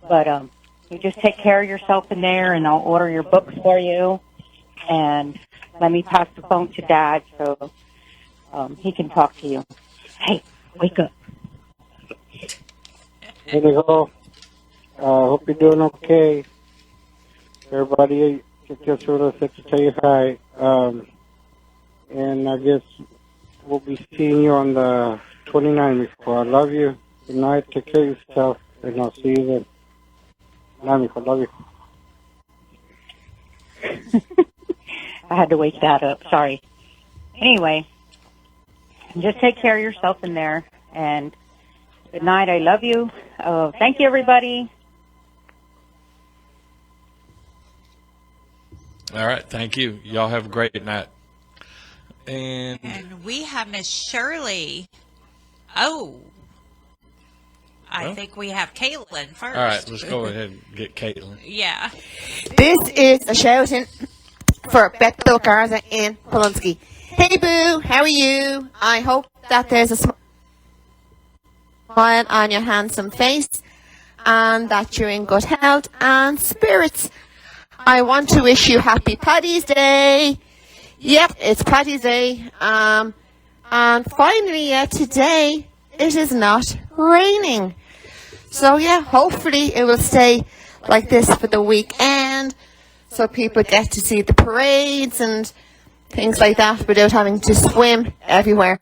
Speaker 20: But you just take care of yourself in there, and I'll order your books for you. And let me pass the phone to Dad so he can talk to you. Hey, wake up.
Speaker 1: Hey, Nicole. Hope you're doing okay. Everybody, just sort of said to tell you hi. And I guess we'll be seeing you on the 29th, Mijo. I love you. Good night. Take care of yourself. And I'll see you then. Night, Mijo. Love you.
Speaker 20: I had to wake that up. Sorry. Anyway, just take care of yourself in there. And good night. I love you. Thank you, everybody.
Speaker 5: All right. Thank you. Y'all have a great night. And
Speaker 4: we have Miss Shirley. Oh. I think we have Caitlin first.
Speaker 5: all right, let's go ahead and get Caitlin.
Speaker 4: Yeah.
Speaker 3: This is a shouting for Bethel Garza in Polonsky. Hey, Boo, how are you? I hope that there's a smile on your handsome face and that you're in good health and spirits. I want to wish you happy Paddy's Day. Yep, it's Paddy's Day. And finally, today, it is not raining. So, yeah, hopefully it will stay like this for the weekend so people get to see the parades and things like that without having to swim everywhere.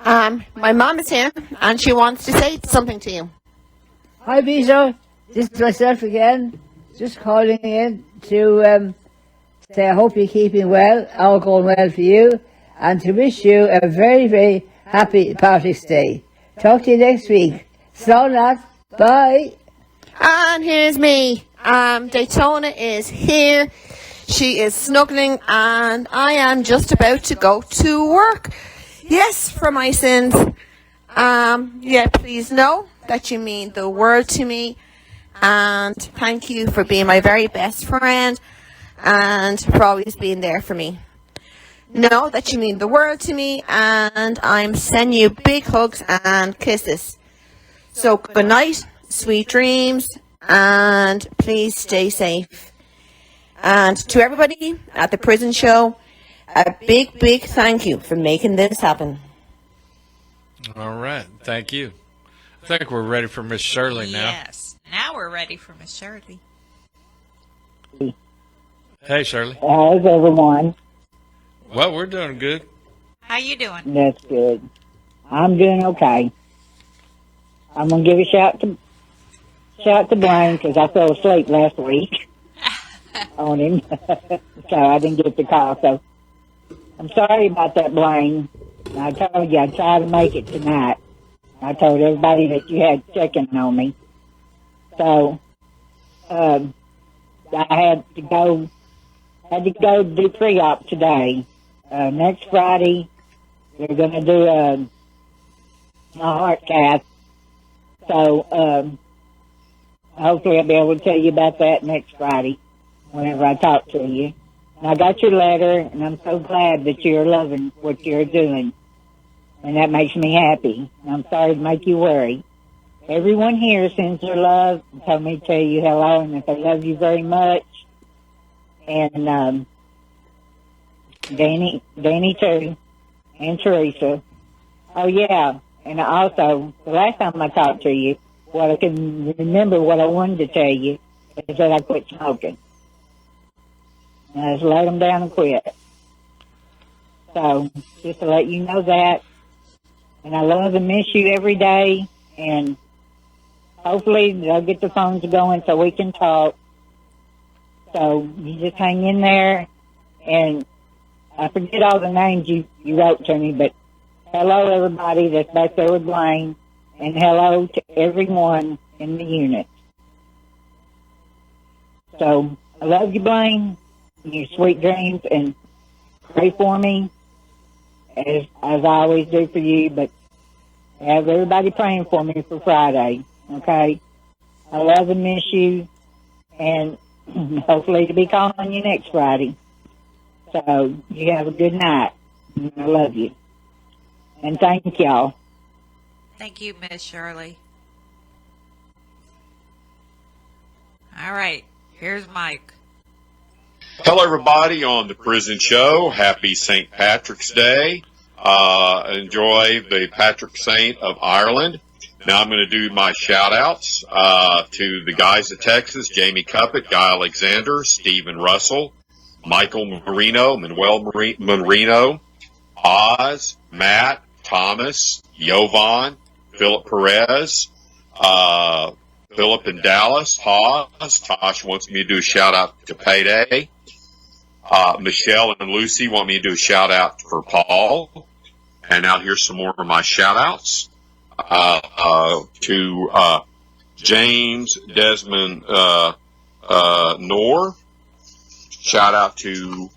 Speaker 3: My mom is here and she wants to say something to you.
Speaker 6: Hi, Bijo. This is myself again. Just calling in to say I hope you're keeping well, all going well for you, and to wish you a very, very happy Patrick's Day. Talk to you next week. So, lads. Bye.
Speaker 3: And here's me. Daytona is here. She is snuggling and I am just about to go to work. Yes, for my sins. Yeah, please know that you mean the world to me. And thank you for being my very best friend and for always being there for me. Know that you mean the world to me and I'm sending you big hugs and kisses. So good night, sweet dreams, and please stay safe. And to everybody at the prison show, a big, big thank you for making this happen.
Speaker 5: All right. Thank you. I think we're ready for Miss Shirley now.
Speaker 4: Yes. Now we're ready for Miss Shirley.
Speaker 5: Hey, Shirley.
Speaker 6: How's everyone?
Speaker 5: Well, we're doing good.
Speaker 4: How you doing?
Speaker 6: That's good. I'm doing okay. I'm going to give a shout to Brian because I fell asleep last week on him. So I didn't get the call. So I'm sorry about that, Brian. I told you I'd try to make it tonight. I told everybody that you had checking on me. So I had to go do pre-op today. Next Friday, we're going to do a heart cath. So hopefully I'll be able to tell you about that next Friday whenever I talk to you. And I got your letter, and I'm so glad that you're loving what you're doing. And that makes me happy. I'm sorry to make you worry. Everyone here sends their love and told me to tell you hello and that they love you very much. And Dani too, and Teresa. Oh yeah, and also the last time I talked to you, what I can remember what I wanted to tell you is that I quit smoking. And I just let them down and quit. So just to let you know that, and I love and miss you every day, and hopefully they'll get the phones going so we can talk. So you just hang in there, and I forget all the names you wrote to me, but hello everybody that's back there with Blaine, and hello to everyone in the unit. So I love you, Blaine, and your sweet dreams, and pray for me as I always do for you. But have everybody praying for me for Friday, okay? I love and miss you, and hopefully to be calling you next Friday. So you have a good night. I love you. And thank y'all.
Speaker 4: Thank you, Miss Shirley. All right, here's Mike.
Speaker 19: Hello, everybody on the Prison Show. Happy St. Patrick's Day. Enjoy the Patrick Saint of Ireland. Now I'm going to do my shout-outs to the guys of Texas, Jamie Cuppett, Guy Alexander, Stephen Russell, Michael Marino, Manuel Marino, Oz, Matt, Thomas, Jovan, Philip Perez, Philip in Dallas, Paz. Tosh wants me to do a shout-out to Payday. Michelle and Lucy want me to do a shout-out for Paul. And now here's some more of my shout-outs to James Desmond Knorr. Shout-out to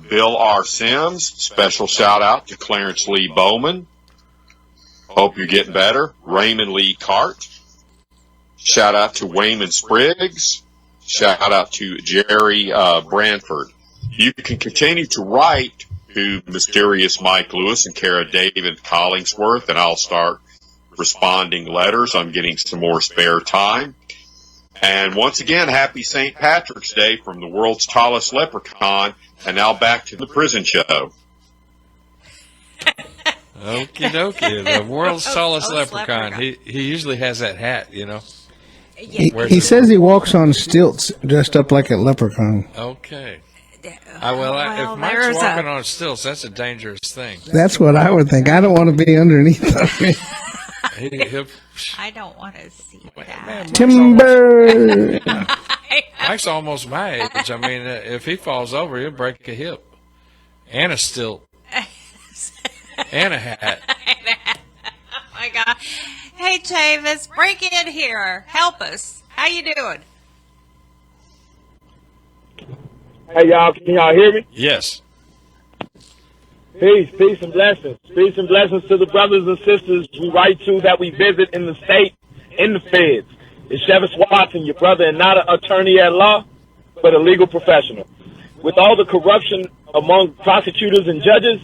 Speaker 19: Bill R. Sims. Special shout-out to Clarence Lee Bowman. Hope you're getting better. Raymond Lee Cart. Shout-out to Wayman Spriggs. Shout-out to Jerry Branford. You can continue to write to Mysterious Mike Lewis and Kara David Collingsworth, and I'll start responding letters. I'm getting some more spare time. And once again, happy St. Patrick's Day from the world's tallest leprechaun. And now back to the Prison Show.
Speaker 5: Okie dokie. The world's tallest leprechaun. He usually has that hat, you know.
Speaker 11: He says he walks on stilts dressed up like a leprechaun.
Speaker 5: Okay. If Mike's walking on stilts, that's a dangerous thing.
Speaker 11: That's what I would think. I don't want to be underneath of him.
Speaker 4: I don't want to see that.
Speaker 11: Timber!
Speaker 5: Mike's almost my age. I mean, if he falls over, he'll break a hip. And a stilt. And a hat.
Speaker 4: Oh, my God. Hey, Tavis, break in here. Help us. How you doing?
Speaker 8: Hey, y'all, can y'all hear me?
Speaker 5: Yes.
Speaker 8: Peace and blessings. Peace and blessings to the brothers and sisters we write to that we visit in the state, in the feds. It's Chevis Watson, your brother, and not an attorney at law, but a legal professional. With all the corruption among prosecutors and judges,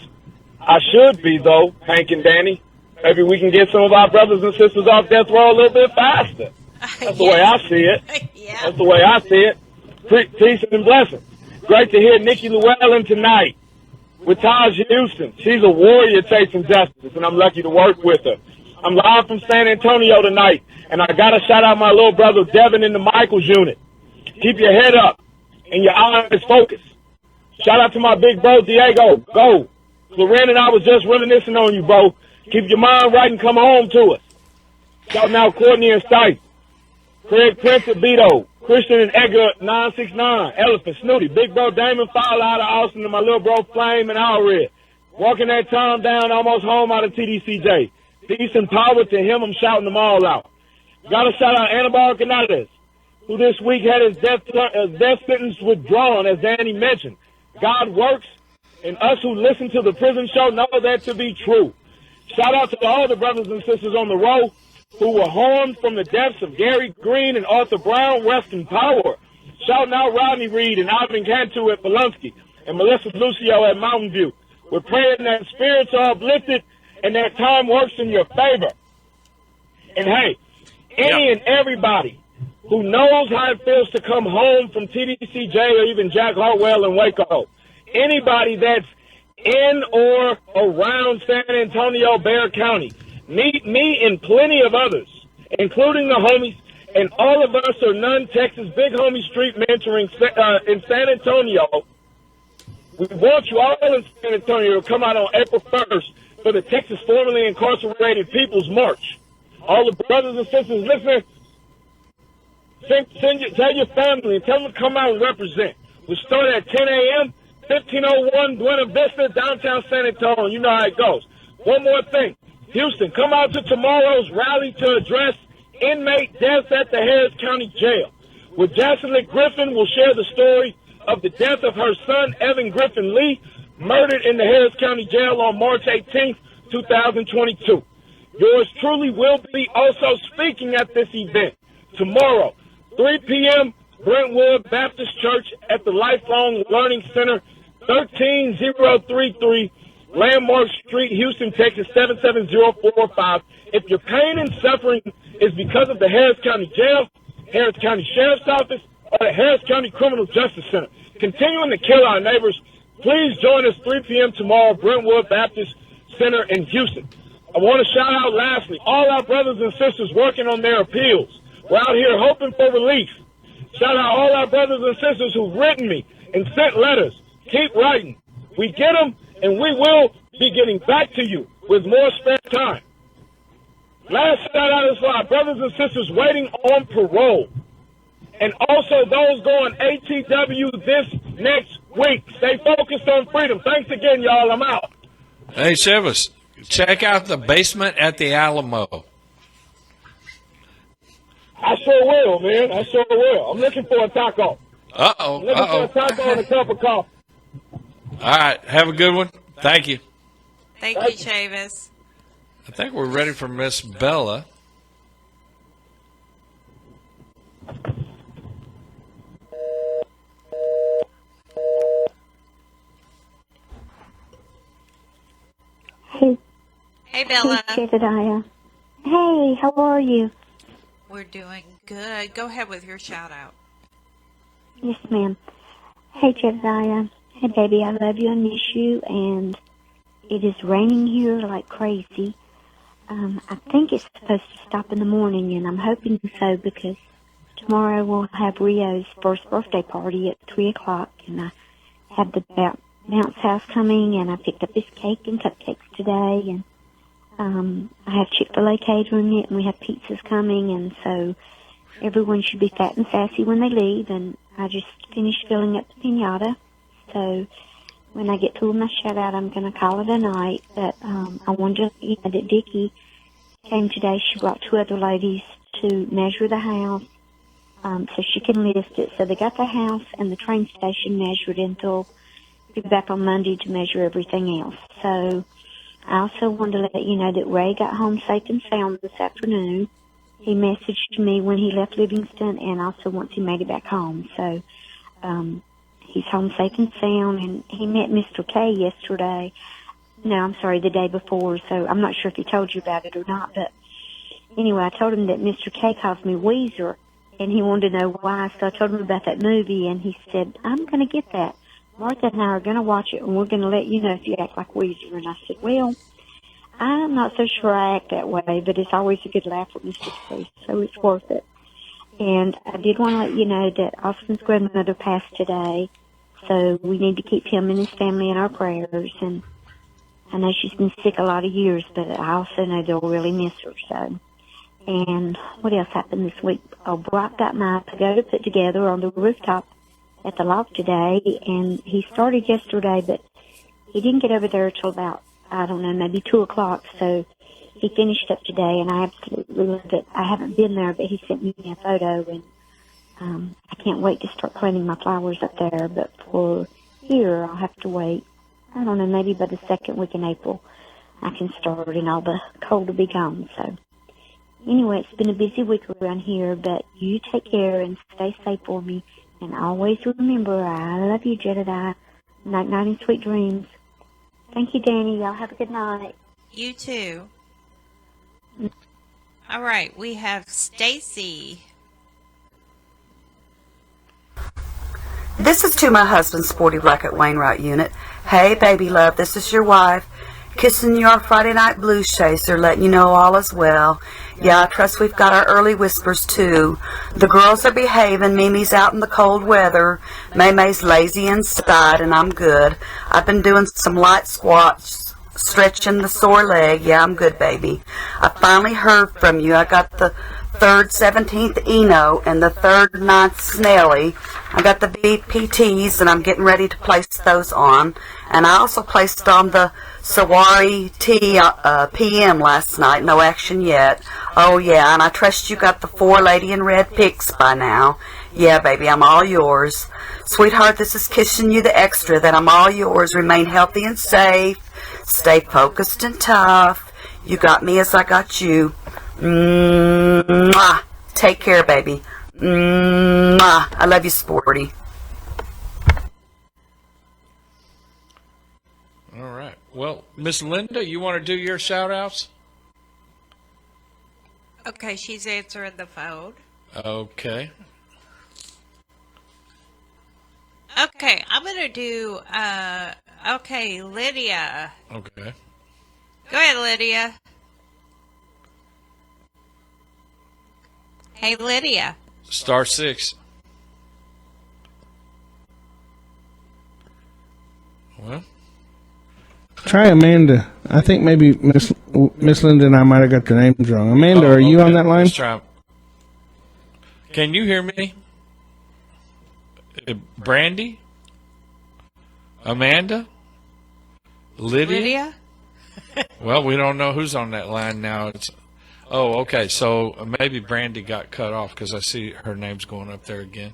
Speaker 8: I should be, though, Hank and Dani. Maybe we can get some of our brothers and sisters off death row a little bit faster. That's the way I see it. That's the way I see it. Peace and blessings. Great to hear Nikki Luellen tonight with Taj Houston. She's a warrior chasing justice, and I'm lucky to work with her. I'm live from San Antonio tonight, and I got to shout out my little brother Devin in the Michaels unit. Keep your head up and your eyes focused. Shout out to my big bro Diego. Go. Loren and I was just reminiscing on you, bro. Keep your mind right and come home to us. Shouting out Courtney and Stipe. Craig Prince at Beto. Christian and Edgar 969, Elephant, Snooty, Big Bro Damon, Fowler out of Austin, and my little bro Flame and Alred. Walking that time down, almost home out of TDCJ. Peace and power to him, I'm shouting them all out. Gotta shout out Anibal Canales, who this week had his death sentence withdrawn, as Dani mentioned. God works, and us who listen to the prison show know that to be true. Shout out to all the brothers and sisters on the row who were harmed from the deaths of Gary Green and Arthur Brown, rest in power. Shouting out Rodney Reed and Ivan Cantu at Polunsky and Melissa Lucio at Mountain View. We're praying that spirits are uplifted and that time works in your favor. And hey, any and everybody who knows how it feels to come home from TDCJ or even Jack Hartwell in Waco, anybody that's in or around San Antonio, Bexar County, meet me and plenty of others, including the homies, and all of us are non-Texas Big Homie Street Mentoring in San Antonio. We want you all in San Antonio to come out on April 1st for the Texas Formerly Incarcerated People's March. All the brothers and sisters listening, tell your family and tell them to come out and represent. We start at 10 a.m., 1501 Buena Vista, downtown San Antonio. You know how it goes. One more thing. Houston, come out to tomorrow's rally to address inmate deaths at the Harris County Jail. where Jocelyn Griffin will share the story of the death of her son, Evan Griffin Lee, murdered in the Harris County Jail on March 18th, 2022. Yours truly will be also speaking at this event tomorrow, 3 p.m., Brentwood Baptist Church at the Lifelong Learning Center, 13033 Landmark Street, Houston, Texas, 77045. If your pain and suffering is because of the Harris County Jail, Harris County Sheriff's Office, or the Harris County Criminal Justice Center continuing to kill our neighbors, please join us 3 p.m. tomorrow, Brentwood Baptist Center in Houston. I want to shout out lastly all our brothers and sisters working on their appeals. We're out here hoping for relief. Shout out all our brothers and sisters who've written me and sent letters. Keep writing. We get them, and we will be getting back to you with more spare time. Last shout out is for our brothers and sisters waiting on parole. And also those going ATW this next week. Stay focused on freedom. Thanks again, y'all. I'm out.
Speaker 5: Hey, Shivas, check out the basement at the Alamo.
Speaker 8: I sure will, man. I sure will. I'm looking for a taco.
Speaker 5: Uh-oh.
Speaker 8: I'm looking for a taco and a cup of coffee.
Speaker 5: All right. Have a good one. Thank you.
Speaker 4: Thank you, Chavis.
Speaker 5: I think we're ready for Miss Bella.
Speaker 9: Hey.
Speaker 4: Hey, Bella.
Speaker 9: Hey, Jedediah. Hey, how are you?
Speaker 4: We're doing good. Go ahead with your shout out.
Speaker 9: Yes, ma'am. Hey, Jedediah. Hey, baby, I love you and miss you, and it is raining here like crazy. I think it's supposed to stop in the morning, and I'm hoping so because tomorrow we'll have Rio's first birthday party at 3 o'clock, and I have the bounce house coming, and I picked up his cake and cupcakes today, and I have Chick-fil-A catering it, and we have pizzas coming, and so everyone should be fat and sassy when they leave, and I just finished filling up the piñata, so when I get through with my shout-out, I'm going to call it a night, but I wanted to let you know that Dickie came today. She brought 2 other ladies to measure the house so she can list it. So they got the house and the train station measured, and they'll be back on Monday to measure everything else. So I also wanted to let you know that Ray got home safe and sound this afternoon. He messaged me when he left Livingston and also once he made it back home. So he's home safe and sound, and he met Mr. K yesterday. No, I'm sorry, the day before, so I'm not sure if he told you about it or not, but anyway, I told him that Mr. K calls me Weezer, and he wanted to know why, so I told him about that movie, and he said, I'm going to get that. Martha and I are going to watch it, and we're going to let you know if you act like Weezer. And I said, well, I'm not so sure I act that way, but it's always a good laugh with Mr. K, so it's worth it. And I did want to let you know that Austin's grandmother passed today, so we need to keep him and his family in our prayers. And I know she's been sick a lot of years, but I also know they'll really miss her. So, and what else happened this week? Oh, Brock got my pagoda put together on the rooftop at the loft today, and he started yesterday, but he didn't get over there till about, I don't know, maybe 2 o'clock. So he finished up today, and I absolutely loved it. I haven't been there, but he sent me a photo, and I can't wait to start planting my flowers up there. But for here, I'll have to wait. I don't know, maybe by the second week in April, I can start, and all the cold will be gone. So anyway, it's been a busy week around here, but you take care and stay safe for me. And always remember, I love you, Jedediah. Night, night, and sweet dreams. Thank you, Dani. Y'all have a good night.
Speaker 4: You too. All right, we have Stacy.
Speaker 10: This is to my husband, Sporty Black at Wainwright Unit. Hey, baby love, this is your wife. Kissing your Friday night blues chaser, letting you know all is well. Yeah, I trust we've got our early whispers, too. The girls are behaving. Mimi's out in the cold weather. Maymay's lazy inside, and I'm good. I've been doing some light squats, stretching the sore leg. Yeah, I'm good, baby. I finally heard from you. I got the 3rd 17th Eno and the 3rd 9th Snelly. I got the BPTs, and I'm getting ready to place those on. And I also placed on the Sawari T PM last night. No action yet. Oh, yeah, and I trust you got the 4 Lady in Red picks by now. Yeah, baby, I'm all yours. Sweetheart, this is kissing you the extra that I'm all yours. Remain healthy and safe. Stay focused and tough. You got me as I got you. Mwah. Take care, baby. Mwah. I love you, Sporty.
Speaker 5: All right. Well, Miss Linda, you want to do your shout-outs?
Speaker 4: Okay, she's answering the phone.
Speaker 5: Okay.
Speaker 4: Okay, I'm going to do, okay, Lydia.
Speaker 5: Okay.
Speaker 4: Go ahead, Lydia. Hey, Lydia.
Speaker 5: *6. Well.
Speaker 11: Try Amanda. I think maybe Miss Linda and I might have got their names wrong. Amanda, are you on that line?
Speaker 5: Let's try. Can you hear me? Brandy? Amanda? Lydia? Well, we don't know who's on that line now. Okay. So maybe Brandy got cut off because I see her name's going up there again.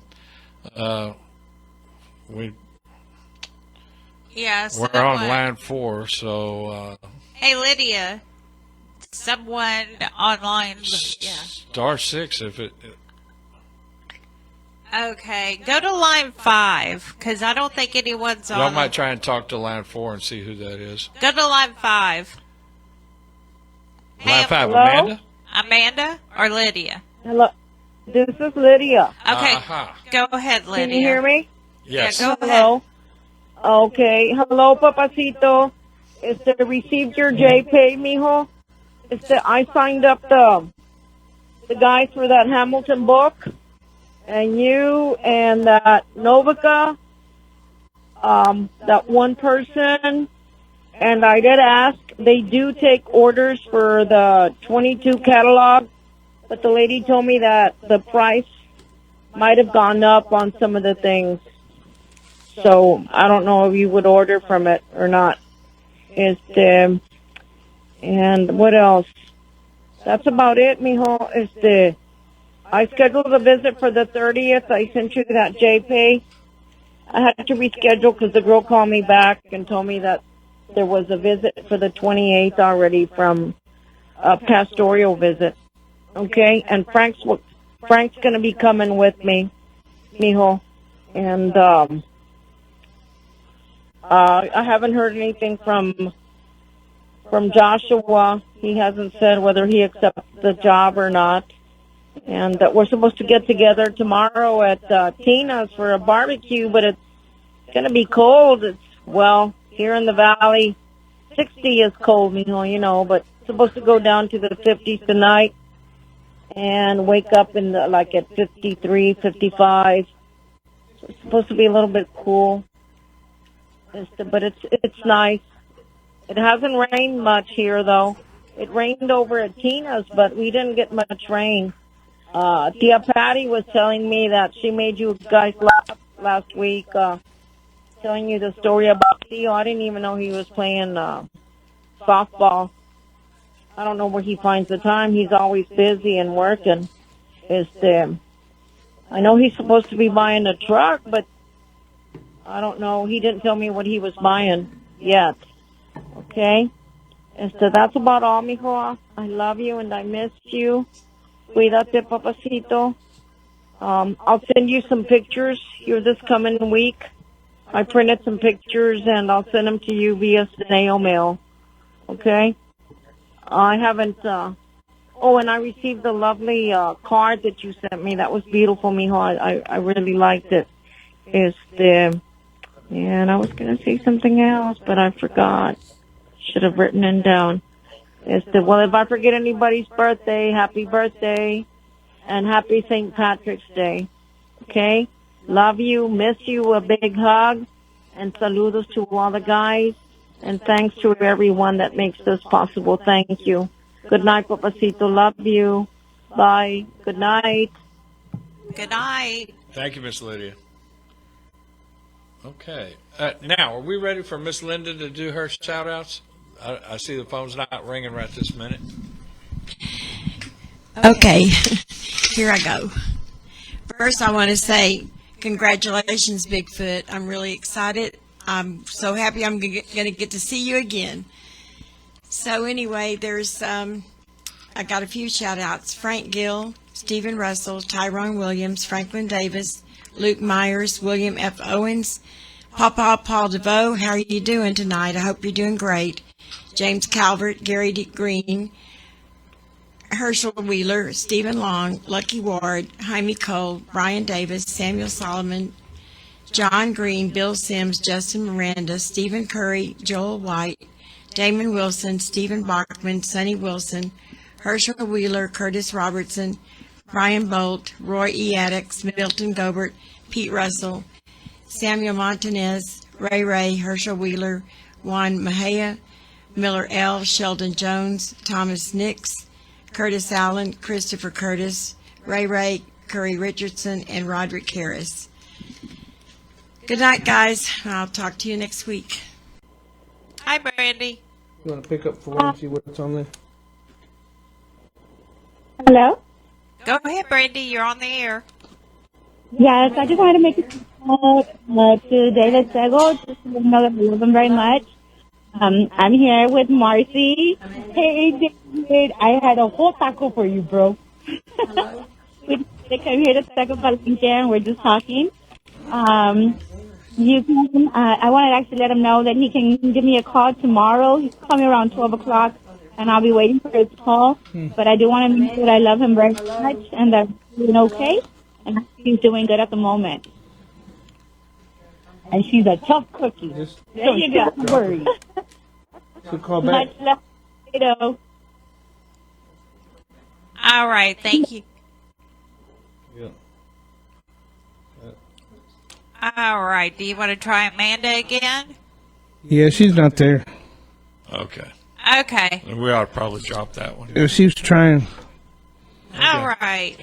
Speaker 4: Yeah,
Speaker 5: We're on line 4, so.
Speaker 4: Hey, Lydia. Someone online. Yeah.
Speaker 5: *6 if it.
Speaker 4: Okay, go to line 5 because I don't think anyone's on.
Speaker 5: Y'all might try and talk to line 4 and see who that is.
Speaker 4: Go to line 5.
Speaker 5: Line 5,
Speaker 14: hello?
Speaker 5: Amanda?
Speaker 4: Amanda or Lydia?
Speaker 14: Hello. This is Lydia.
Speaker 4: Okay,
Speaker 5: Uh-huh.
Speaker 4: Go ahead, Lydia.
Speaker 14: Can you hear me?
Speaker 5: Yes.
Speaker 4: Yeah, go
Speaker 14: Hello. Okay. Hello, papacito. Received your JPay, mijo. I signed up the guys for that Hamilton book, and you and that Novica, that one person, and I did ask. They do take orders for the 22 catalog, but the lady told me that the price might have gone up on some of the things. So I don't know if you would order from it or not. And what else? That's about it, mijo. I scheduled a visit for the 30th. I sent you that JPay. I had to reschedule because the girl called me back and told me that there was a visit for the 28th already from a pastoral visit. Okay? And Frank's going to be coming with me, mijo. And I haven't heard anything from Joshua. He hasn't said whether he accepts the job or not. And we're supposed to get together tomorrow at Tina's for a barbecue, but it's going to be cold. Here in the valley, 60 is cold, mijo, but it's supposed to go down to the 50s tonight and wake up at 53, 55. So it's supposed to be a little bit cool. But it's nice. It hasn't rained much here, though. It rained over at Tina's, but we didn't get much rain. Tia Patty was telling me that she made you guys laugh last week, telling you the story about Theo. I didn't even know he was playing softball. I don't know where he finds the time. He's always busy and working. I know he's supposed to be buying a truck, but I don't know. He didn't tell me what he was buying yet. Okay? That's about all, mijo. I love you and I miss you. Cuídate, papacito. I'll send you some pictures here this coming week. I printed some pictures and I'll send them to you via snail mail. Okay? I haven't, and I received the lovely card that you sent me. That was beautiful, mijo. I really liked it. And I was going to say something else, but I forgot. Should have written it down. If I forget anybody's birthday, happy birthday, and happy St. Patrick's Day. Okay? Love you, miss you, a big hug, and saludos to all the guys, and thanks to everyone that makes this possible. Thank you. Good night, papacito. Love you. Bye. Good night.
Speaker 4: Good night.
Speaker 5: Thank you, Miss Lydia. Okay. Now, are we ready for Miss Linda to do her shout-outs? I see the phone's not ringing right this minute.
Speaker 7: Okay. Here I go. First, I want to say congratulations, Bigfoot. I'm really excited. I'm so happy I'm going to get to see you again. So anyway, I got a few shout-outs. Frank Gill, Stephen Russell, Tyrone Williams, Franklin Davis, Luke Myers, William F. Owens, Papa Paul DeVoe. How are you doing tonight? I hope you're doing great. James Calvert, Gary D. Green, Herschel Wheeler, Stephen Long, Lucky Ward, Jaime Cole, Brian Davis, Samuel Solomon, John Green, Bill Sims, Justin Miranda, Stephen Curry, Joel White, Damon Wilson, Stephen Bachman, Sonny Wilson, Herschel Wheeler, Curtis Robertson, Brian Bolt, Roy E. Addix, Milton Gobert, Pete Russell, Samuel Montanez, Ray, Herschel Wheeler, Juan Mejia, Miller L., Sheldon Jones, Thomas Nix, Curtis Allen, Christopher Curtis, Ray, Curry Richardson, and Roderick Harris. Good night, guys. I'll talk to you next week.
Speaker 4: Hi, Brandy.
Speaker 11: You want to pick up for one, see what's on there?
Speaker 12: Hello?
Speaker 4: Go ahead, Brandy. You're on the air.
Speaker 12: Yes, I just wanted to make a call to David Sego, just to let him know that I love him very much. I'm here with Marcy. Hey, David, I had a whole taco for you, bro. They came here to Taco Palenque, and we're just talking. You can. I wanted to actually let him know that he can give me a call tomorrow. He's coming around 12 o'clock, and I'll be waiting for his call. But I do want to know that I love him very much, and that he's doing okay, and he's doing good at the moment. And she's a tough cookie. There you go. Don't worry.
Speaker 11: So call back.
Speaker 12: Much love, Kato.
Speaker 4: All right. Thank you.
Speaker 11: Yeah.
Speaker 4: All right. Do you want to try Amanda again?
Speaker 11: Yeah, she's not there.
Speaker 5: Okay.
Speaker 4: Okay.
Speaker 5: We ought to probably drop that one.
Speaker 11: She was trying.
Speaker 4: All right.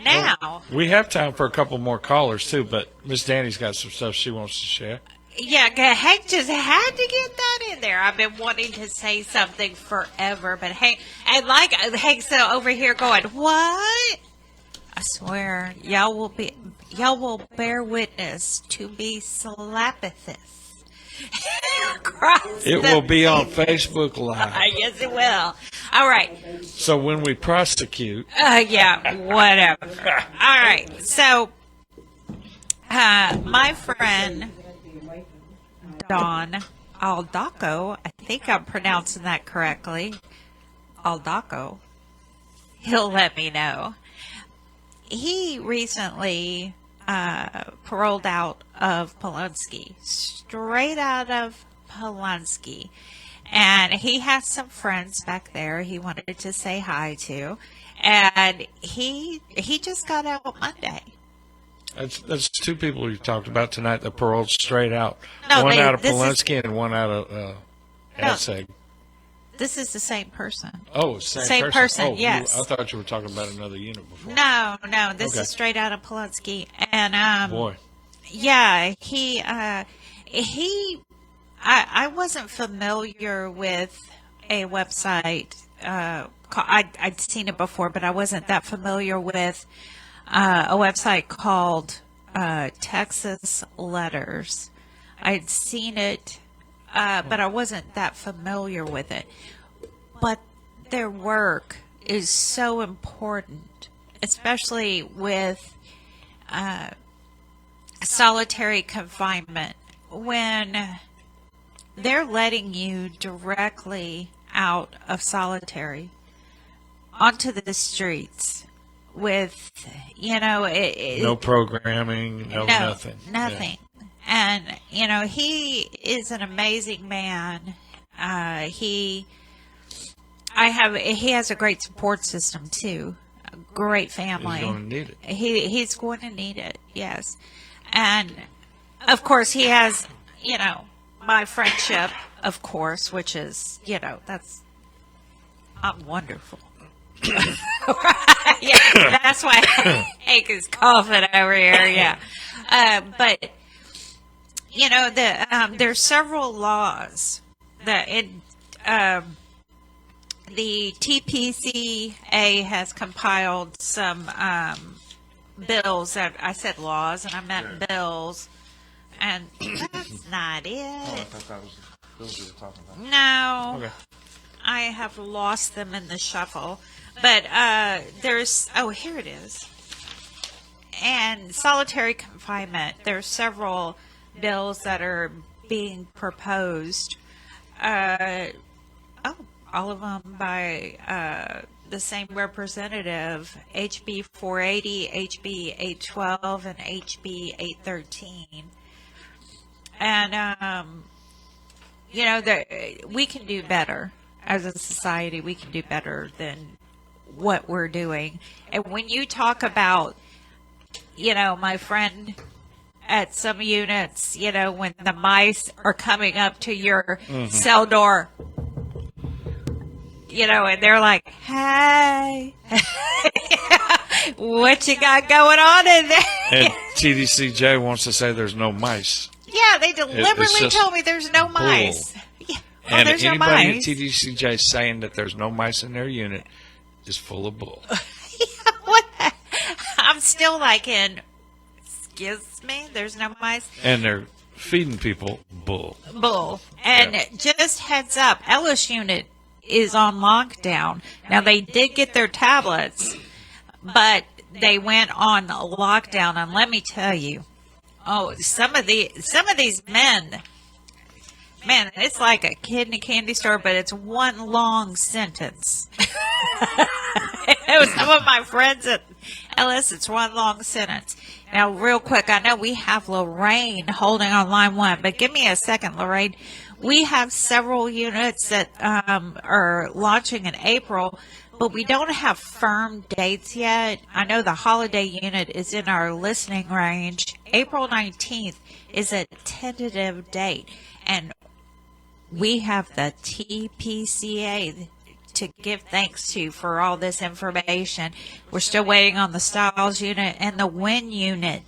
Speaker 4: Now.
Speaker 5: We have time for a couple more callers, too, but Miss Dani's got some stuff she wants to share.
Speaker 4: Yeah, Hank just had to get that in there. I've been wanting to say something forever, but Hank, and like Hank's over here going, "What?" I swear, y'all will bear witness to me slappethis.
Speaker 5: It will be on Facebook Live.
Speaker 4: Yes, it will. All right.
Speaker 5: So when we prosecute.
Speaker 4: Yeah, whatever. All right. So, my friend Don Aldaco, I think I'm pronouncing that correctly. Aldaco. He'll let me know. He recently paroled out of Polonsky, straight out of Polonsky. And he has some friends back there he wanted to say hi to. And he just got out Monday.
Speaker 5: That's two people you talked about tonight that paroled straight out.
Speaker 4: No,
Speaker 5: one out of Polonsky and one out of Hasseg.
Speaker 4: This is the same person.
Speaker 5: Oh, same
Speaker 4: person.
Speaker 5: Oh,
Speaker 4: yes.
Speaker 5: I thought you were talking about another unit before.
Speaker 4: No, this is straight out of Polonsky. And
Speaker 5: boy,
Speaker 4: yeah, I wasn't familiar with a website. I'd seen it before, but I wasn't that familiar with a website called Texas Letters. I'd seen it, but I wasn't that familiar with it. But their work is so important, especially with solitary confinement, when they're letting you directly out of solitary onto the streets with,
Speaker 5: no programming, nothing.
Speaker 4: Nothing. Yeah. And, he is an amazing man. He has a great support system too. A great family.
Speaker 5: He's going to need it.
Speaker 4: He's going to need it, yes. And of course he has, my friendship, of course, which is, I'm wonderful. Yeah, that's why Hank is coughing over here. Yeah, but there's several laws that the TPCA has compiled some bills. I said laws, and I meant bills. And that's not it.
Speaker 5: Oh, I thought that was the bills you were talking about.
Speaker 4: No.
Speaker 5: Okay.
Speaker 4: I have lost them in the shuffle. But there's, here it is. And solitary confinement. There's several bills that are being proposed. All of them by the same representative, HB 480, HB 812, and HB 813. And, we can do better. As a society, we can do better than what we're doing. And when you talk about, my friend at some units, when the mice are coming up to your cell door, and they're like, hey, what you got going on in there?
Speaker 5: And TDCJ wants to say there's no mice.
Speaker 4: Yeah, they deliberately told me there's no mice. Yeah.
Speaker 5: And
Speaker 4: there's no
Speaker 5: anybody at
Speaker 4: mice.
Speaker 5: TDCJ saying that there's no mice in their unit is full of bull.
Speaker 4: I'm still like excuse me, there's no mice.
Speaker 5: And they're feeding people bull.
Speaker 4: And just heads up, Ellis unit is on lockdown. Now they did get their tablets, but they went on lockdown, and let me tell you, some of these men, man, it's like a kid in a candy store, but it's one long sentence. Some of my friends at Ellis, it's one long sentence. Now, real quick, I know we have Lorraine holding on line 1, but give me a second, Lorraine. We have several units that are launching in April, but we don't have firm dates yet. I know the holiday unit is in our listening range. April 19th is a tentative date, and we have the TPCA to give thanks to for all this information. We're still waiting on the Styles unit and the WIN unit.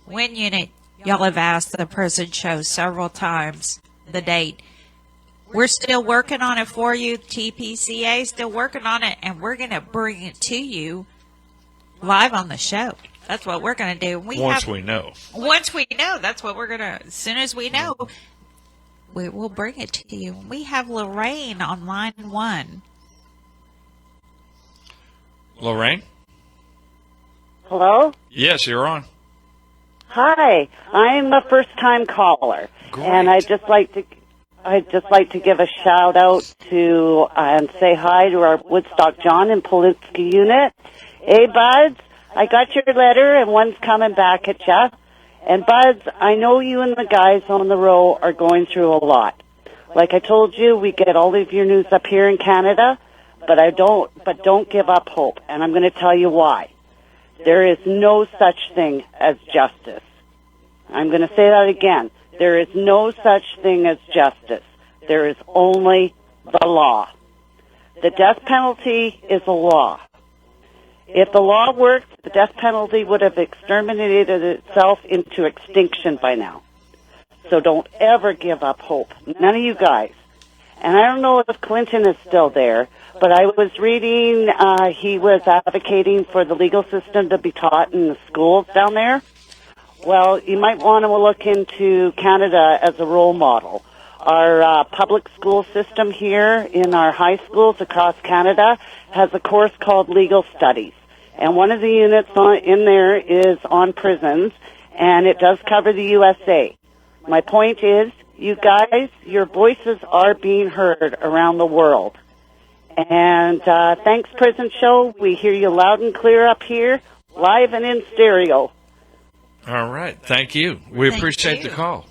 Speaker 4: WIN unit, y'all have asked the prison show several times the date. We're still working on it for you. TPCA still working on it, and we're going to bring it to you live on the show. That's what we're going to do.
Speaker 5: Once we know,
Speaker 4: that's what we're going to, as soon as we know, we will bring it to you. We have Lorraine on line 1.
Speaker 5: Lorraine?
Speaker 2: Hello?
Speaker 5: Yes, you're on.
Speaker 2: Hi, I'm a first-time caller, and I'd just like to give a shout out to and say hi to our Woodstock John and Polinsky unit. Hey, Buds, I got your letter, and one's coming back at you. And Buds, I know you and the guys on the row are going through a lot. Like I told you, we get all of your news up here in Canada, but don't give up hope. And I'm going to tell you why. There is no such thing as justice. I'm going to say that again. There is no such thing as justice. There is only the law. The death penalty is a law. If the law worked, the death penalty would have exterminated itself into extinction by now. So don't ever give up hope. None of you guys. And I don't know if Clinton is still there, but I was reading he was advocating for the legal system to be taught in the schools down there. Well, you might want to look into Canada as a role model. Our public school system here in our high schools across Canada has a course called Legal Studies. And one of the units in there is on prisons, and it does cover the USA. My point is, you guys, your voices are being heard around the world. And thanks, Prison Show. We hear you loud and clear up here, live and in stereo.
Speaker 5: All right. Thank you. We appreciate the call.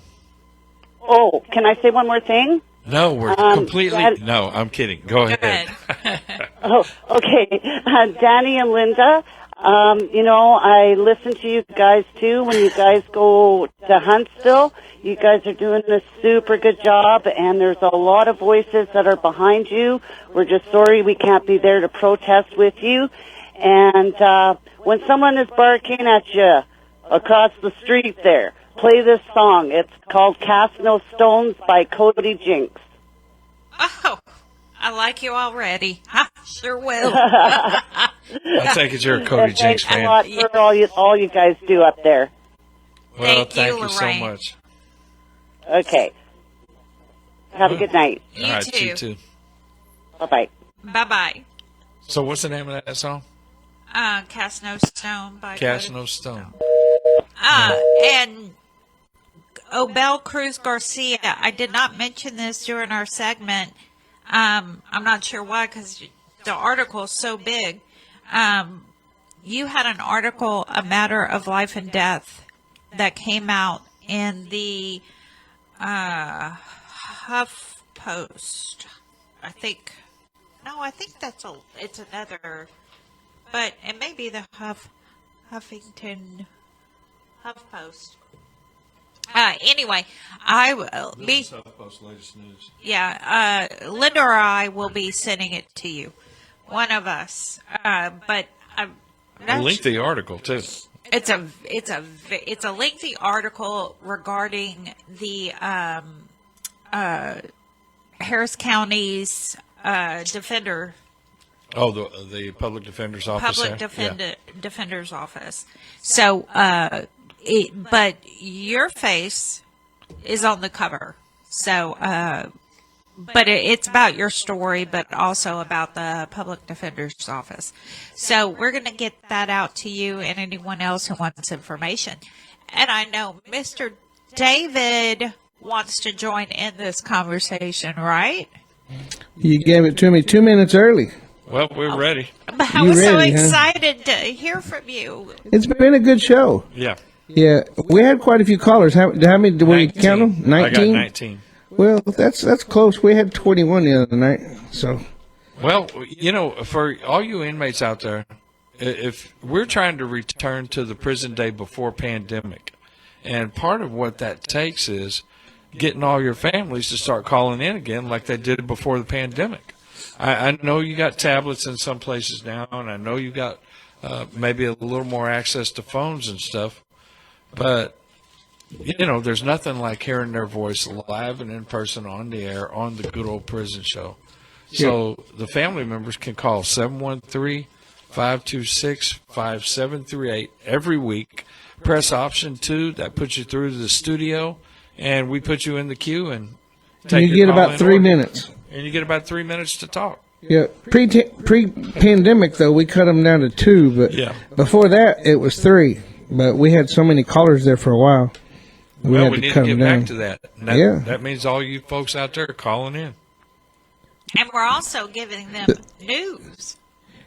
Speaker 2: Oh, can I say one more thing?
Speaker 5: No, we're completely... No, I'm kidding. Go ahead.
Speaker 2: Oh, okay. Dani and Linda, I listen to you guys, too, when you guys go to Huntsville. You guys are doing a super good job, and there's a lot of voices that are behind you. We're just sorry we can't be there to protest with you. And when someone is barking at you across the street there, play this song. It's called Cast No Stones by Cody Jinks.
Speaker 4: Oh, I like you already. I sure will.
Speaker 5: I take it you're a Cody Jinks
Speaker 2: Thanks a
Speaker 5: fan.
Speaker 2: lot for all you guys do up there.
Speaker 5: Well, thank you so much.
Speaker 2: Okay. Have a good night.
Speaker 5: All right, you too.
Speaker 2: Bye-bye.
Speaker 4: Bye-bye.
Speaker 5: So what's the name of that song?
Speaker 4: Cast No Stone by
Speaker 5: Cast
Speaker 4: Cody.
Speaker 5: No Stone.
Speaker 4: And Obel Cruz Garcia, I did not mention this during our segment. I'm not sure why, because the article is so big. You had an article, A Matter of Life and Death, that came out in the Huff Post. I think it's another, but it may be the Huffington Post. Anyway, I will be.
Speaker 5: HuffPost latest news.
Speaker 4: Yeah, Linda or I will be sending it to you, one of us. But I'm
Speaker 5: A lengthy article too.
Speaker 4: It's a lengthy article regarding the Harris County's defender.
Speaker 5: Oh, the public defender's office.
Speaker 4: Defender's office. So, but your face is on the cover. So, but it's about your story, but also about the public defender's office. So we're going to get that out to you and anyone else who wants information. And I know Mr. David wants to join in this conversation, right?
Speaker 11: You gave it to me 2 minutes early.
Speaker 5: Well, we're ready.
Speaker 4: But I was so excited to hear from you.
Speaker 11: It's been a good show.
Speaker 5: Yeah.
Speaker 11: Yeah, we had quite a few callers. How many did we count them? 19?
Speaker 5: I got 19.
Speaker 11: Well, that's close. We had 21 the other night. So,
Speaker 5: well, you know, for all you inmates out there, if we're trying to return to the prison day before pandemic, and part of what that takes is getting all your families to start calling in again like they did before the pandemic. I know you got tablets in some places now, and I know you got maybe a little more access to phones and stuff, but you know, there's nothing like hearing their voice live and in person on the air on the good old prison show. So the family members can call 713-526-5738 every week. Press option 2. That puts you through to the studio, and we put you in the queue and take
Speaker 11: you get about 3 minutes.
Speaker 5: And you get about 3 minutes to talk.
Speaker 11: Yeah, pre-pandemic though, we cut them down to 2, but before that it was 3. But we had so many callers there for a while.
Speaker 5: We need to get back to that. That means all you folks out there are calling in.
Speaker 4: And we're also giving them news.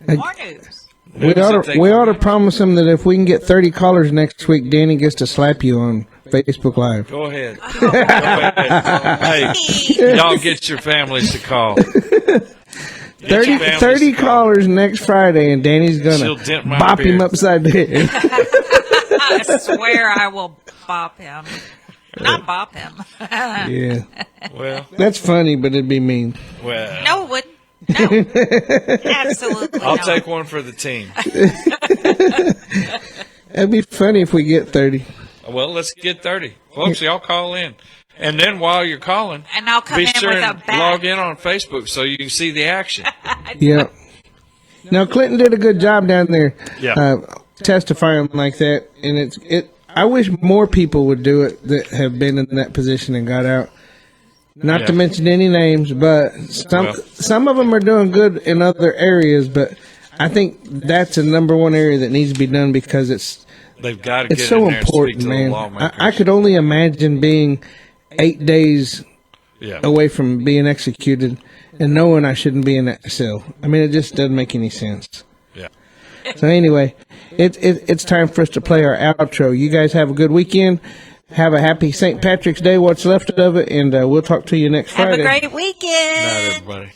Speaker 4: More news.
Speaker 11: We ought to promise them that if we can get 30 callers next week, Dani gets to slap you on Facebook Live.
Speaker 5: Go ahead. Go ahead. Hey, y'all get your families to call.
Speaker 11: 30 callers next Friday, and Dani's going to bop him upside the head.
Speaker 4: I swear I will bop him. Not bop him.
Speaker 11: Yeah.
Speaker 5: Well,
Speaker 11: that's funny, but it'd be mean.
Speaker 5: Well,
Speaker 4: no, it wouldn't. No. Absolutely
Speaker 5: I'll
Speaker 4: not.
Speaker 5: take one for the team.
Speaker 11: That'd be funny if we get 30.
Speaker 5: Well, let's get 30. Folks, y'all call in. And then while you're calling,
Speaker 4: and I'll come
Speaker 5: be
Speaker 4: in
Speaker 5: sure
Speaker 4: with a
Speaker 5: and
Speaker 4: bat.
Speaker 5: log in on Facebook so you can see the action.
Speaker 11: Yeah. Now, Clinton did a good job down there testifying like that. And I wish more people would do it that have been in that position and got out. Not to mention any names, but some of them are doing good in other areas, but I think that's a number one area that needs to be done because
Speaker 5: they've got to get
Speaker 11: so
Speaker 5: in there
Speaker 11: important,
Speaker 5: and speak to
Speaker 11: man.
Speaker 5: the lawmakers.
Speaker 11: I could only imagine being 8 days away from being executed and knowing I shouldn't be in that cell. I mean, it just doesn't make any sense.
Speaker 5: Yeah.
Speaker 11: So anyway, it's time for us to play our outro. You guys have a good weekend. Have a happy St. Patrick's Day, what's left of it, and we'll talk to you next Friday.
Speaker 4: Have a great weekend.
Speaker 5: Night, everybody.